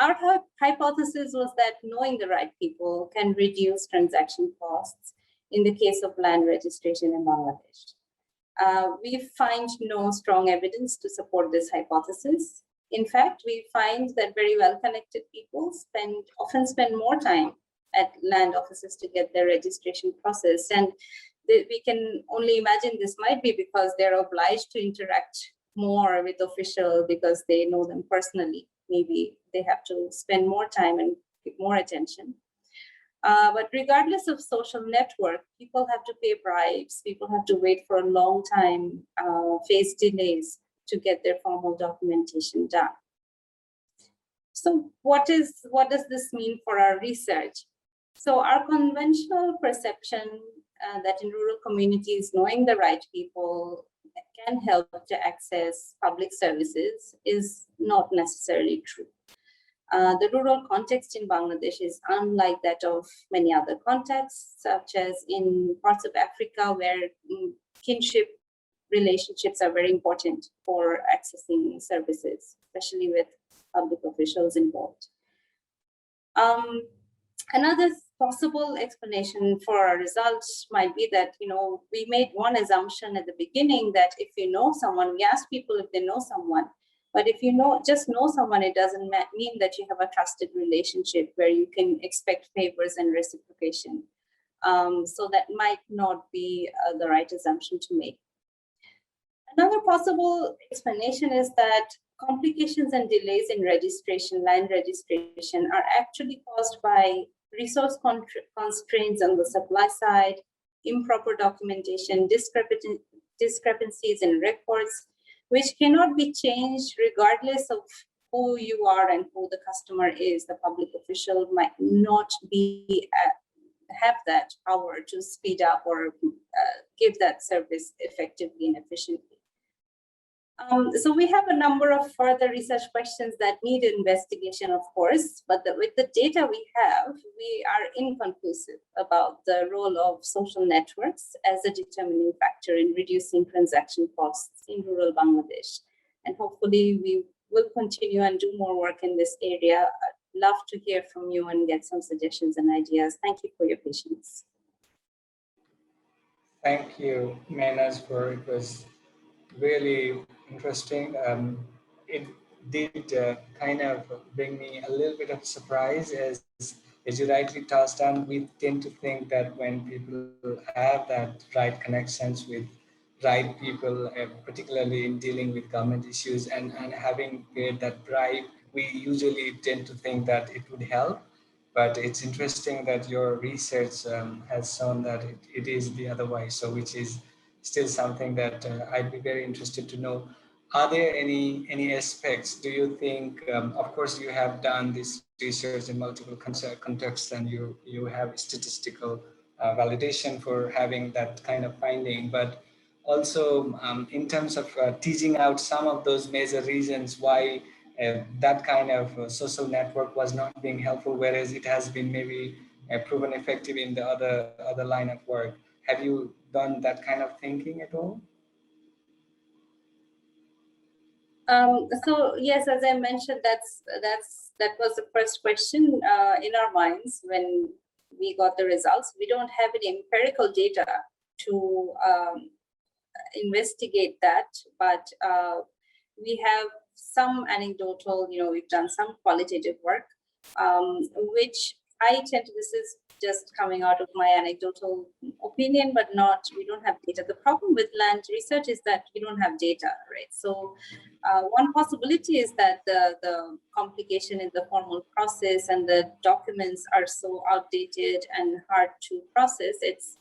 Our hypothesis was that knowing the right people can reduce transaction costs in the case of land registration in Bangladesh. We find no strong evidence to support this hypothesis. In fact, we find that very well-connected people often spend more time at land offices to get their registration processed. And we can only imagine this might be because they're obliged to interact more with officials because they know them personally. Maybe they have to spend more time and give more attention. But regardless of social network, people have to pay bribes. People have to wait for a long time, face delays to get their formal documentation done. So what does this mean for our research? So our conventional perception that in rural communities, knowing the right people can help to access public services is not necessarily true. The rural context in Bangladesh is unlike that of many other contexts, such as in parts of Africa where kinship relationships are very important for accessing services, especially with public officials involved. Another possible explanation for our results might be that, we made one assumption at the beginning that if you know someone, we ask people if they know someone, but if you just know someone, it doesn't mean that you have a trusted relationship where you can expect favors and reciprocation. So that might not be the right assumption to make. Another possible explanation is that complications and delays in land registration are actually caused by resource constraints on the supply side, improper documentation, discrepancies in records, which cannot be changed regardless of who you are and who the customer is. The public official might not have that power to speed up or give that service effectively and efficiently. So we have a number of further research questions that need investigation, of course, but with the data we have, we are inconclusive about the role of social networks as a determining factor in reducing transaction costs in rural Bangladesh. And hopefully we will continue and do more work in this area. I'd love to hear from you and get some suggestions and ideas. Thank you for your patience. Thank you, Menas, it was really interesting. It did kind of bring me a little bit of surprise as you rightly touched on. We tend to think that when people have that right connections with right people, particularly in dealing with government issues and having paid that bribe, we usually tend to think that it would help. But it's interesting that your research has shown that it is the other way, so which is still something that I'd be very interested to know. Are there any aspects, do you think, of course you have done this research in multiple contexts and you have statistical validation for having that kind of finding, but also in terms of teasing out some of those major reasons why that kind of social network was not being helpful, whereas it has been maybe proven effective in the other line of work. Have you done that kind of thinking at all? So yes, as I mentioned, that was the first question in our minds when we got the results. We don't have any empirical data to investigate that, but we have some anecdotal, we've done some qualitative work, which I tend to, this is just coming out of my anecdotal opinion, but we don't have data. The problem with land research is that you don't have data, right? So one possibility is that the complication in the formal process and the documents are so outdated and hard to process. It's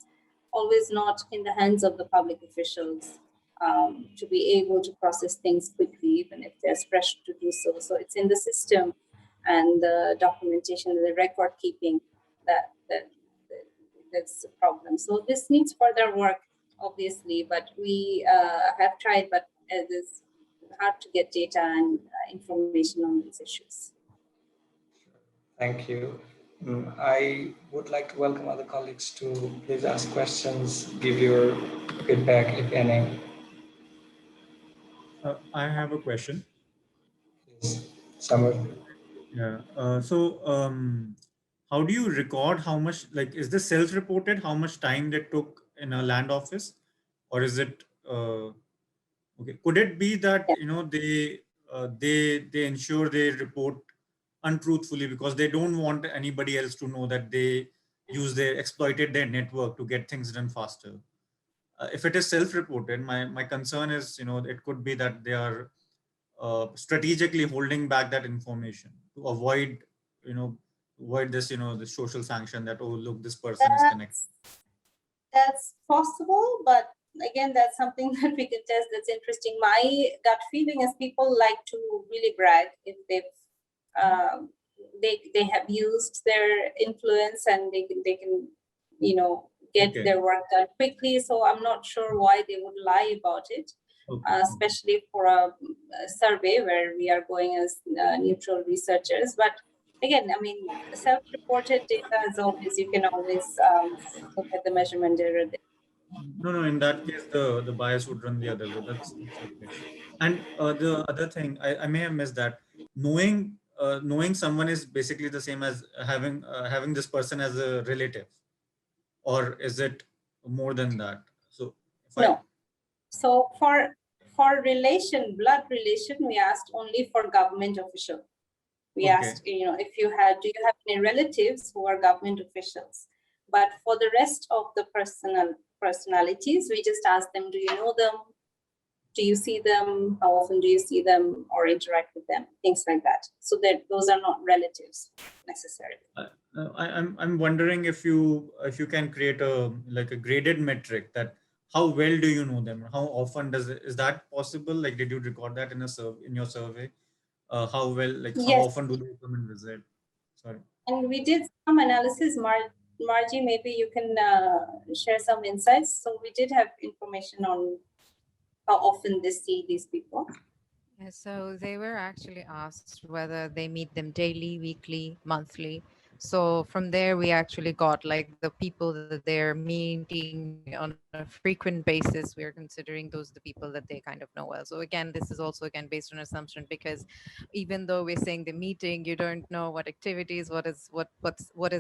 always not in the hands of the public officials to be able to process things quickly, even if there's pressure to do so. So it's in the system and the documentation, the record keeping that's the problem. So this needs further work, obviously, but we have tried, but it's hard to get data and information on these issues. Thank you. I would like to welcome other colleagues to please ask questions, give your feedback, if any. I have a question. Please, Samar. Yeah. How do you record how much, like, is this self-reported, how much time they took in a land office, or is it, okay, could it be that, they ensure they report untruthfully because they don't want anybody else to know that they exploited their network to get things done faster? If it is self-reported, my concern is, it could be that they are strategically holding back that information to avoid, this, the social sanction that, oh, look, this person is connected. That's possible, but again, that's something that we can test. That's interesting. My gut feeling is people like to really brag if they've they have used their influence and they can get Okay. their work done quickly. So I'm not sure why they would lie about it, Okay. especially for a survey where we are going as neutral researchers. But again, I mean, self-reported data is always, you can always look at the measurement error there. No, in that case, the bias would run the other way. That's okay. And the other thing, I may have missed that. Knowing someone is basically the same as having this person as a relative, or is it more than that? So if I No. So for blood relation, we asked only for government official. We Okay. asked, do you have any relatives who are government officials? But for the rest of the personalities, we just asked them, do you know them? Do you see them? How often do you see them or interact with them? Things like that. So that those are not relatives necessarily. I'm wondering if you can create a graded metric that how well do you know them? How often is that possible? Like, did you record that in your survey? How well, like how Yes. often do they come and visit? Sorry. And we did some analysis. Margie, maybe you can share some insights. So we did have information on how often they see these people. Yeah, so they were actually asked whether they meet them daily, weekly, monthly. So from there, we actually got like the people that they're meeting on a frequent basis. We are considering those the people that they kind of know well. So again, this is also again based on assumption because even though we're saying the meeting, you don't know what activities, what is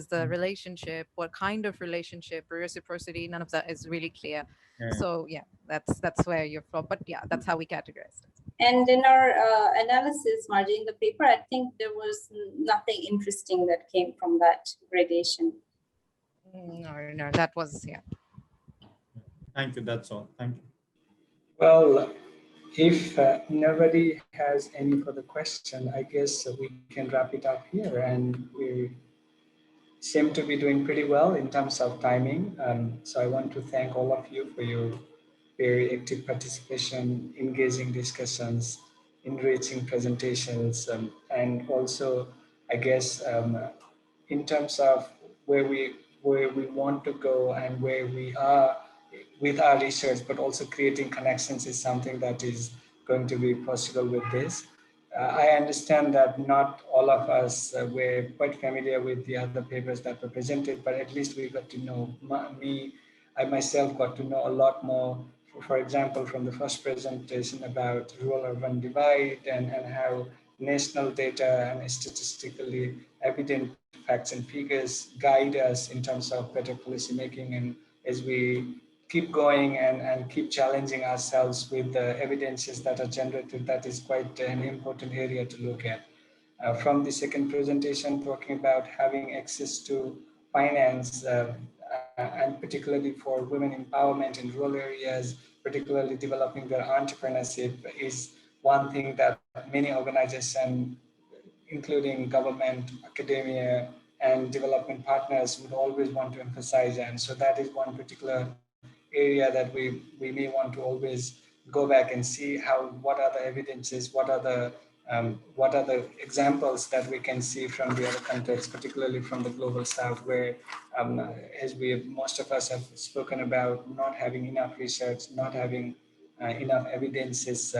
the relationship, what kind of relationship, reciprocity. None of that is really clear. Yeah. So yeah, that's where you're from. But yeah, that's how we categorize it. And in our analysis, Margie, in the paper, I think there was nothing interesting that came from that gradation. No, that was, yeah. Thank you. That's all. Thank you. Well, if nobody has any further question, I guess we can wrap it up here. And we seem to be doing pretty well in terms of timing. So I want to thank all of you for your very active participation, engaging discussions, enriching presentations, and also, I guess, in terms of where we want to go and where we are with our research, but also creating connections is something that is going to be possible with this. I understand that not all of us were quite familiar with the other papers that were presented, but at least we got to know, I myself got to know a lot more, for example, from the first presentation about rural-urban divide and how national data and statistically evident facts and figures guide us in terms of better policy making. And as we keep going and keep challenging ourselves with the evidences that are generated, that is quite an important area to look at. From the second presentation, talking about having access to finance, and particularly for women empowerment in rural areas, particularly developing their entrepreneurship, is one thing that many organizations, including government, academia, and development partners, would always want to emphasize. And so that is one particular area that we may want to always go back and see what are the evidences, what are the examples that we can see from the other contexts, particularly from the global south, where as most of us have spoken about, not having enough research, not having enough evidences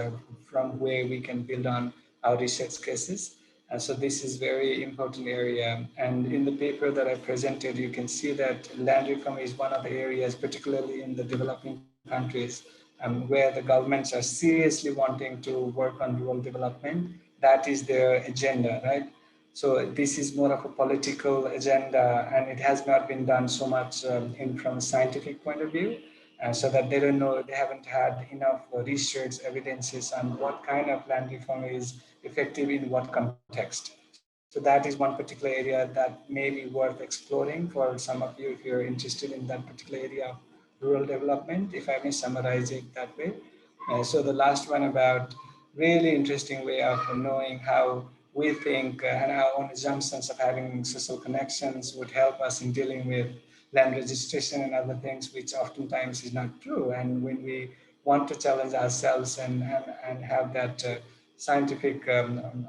from where we can build on our research cases. So this is very important area. And in the paper that I presented, you can see that land reform is one of the areas, particularly in the developing countries, where the governments are seriously wanting to work on rural development. That is their agenda, right? So this is more of a political agenda, and it has not been done so much from a scientific point of view, so that they don't know, they haven't had enough research evidences on what kind of land reform is effective in what context. So that is one particular area that may be worth exploring for some of you if you're interested in that particular area of rural development, if I may summarize it that way. So the last one about really interesting way of knowing how we think and our own assumptions of having social connections would help us in dealing with land registration and other things, which oftentimes is not true. And when we want to challenge ourselves and have that scientific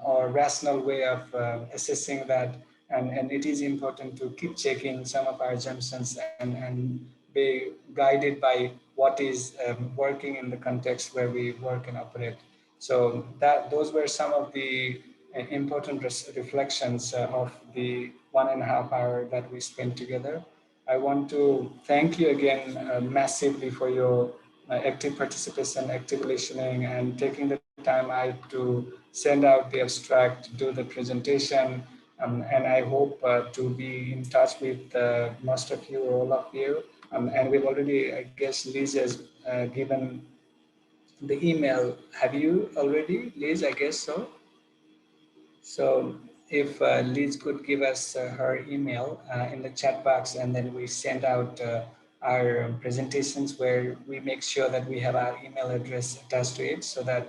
or rational way of assessing that, and it is important to keep checking some of our assumptions and be guided by what is working in the context where we work and operate. So that those were some of the important reflections of the 1.5 hour that we spent together. I want to thank you again massively for your active participation, active listening, and taking the time out to send out the abstract, do the presentation, and I hope to be in touch with most of you, all of you. And we've already, I guess, Liz has given the email. Have you already, Liz? I guess so. So if Liz could give us her email in the chat box, and then we send out our presentations where we make sure that we have our email address attached to it, so that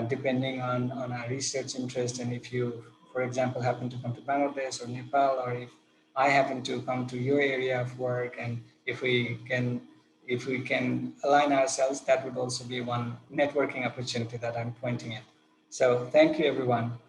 depending on our research interest, and if you, for example, happen to come to Bangladesh or Nepal, or if I happen to come to your area of work, and if we can align ourselves, that would also be one networking opportunity that I'm pointing at. So thank you, everyone.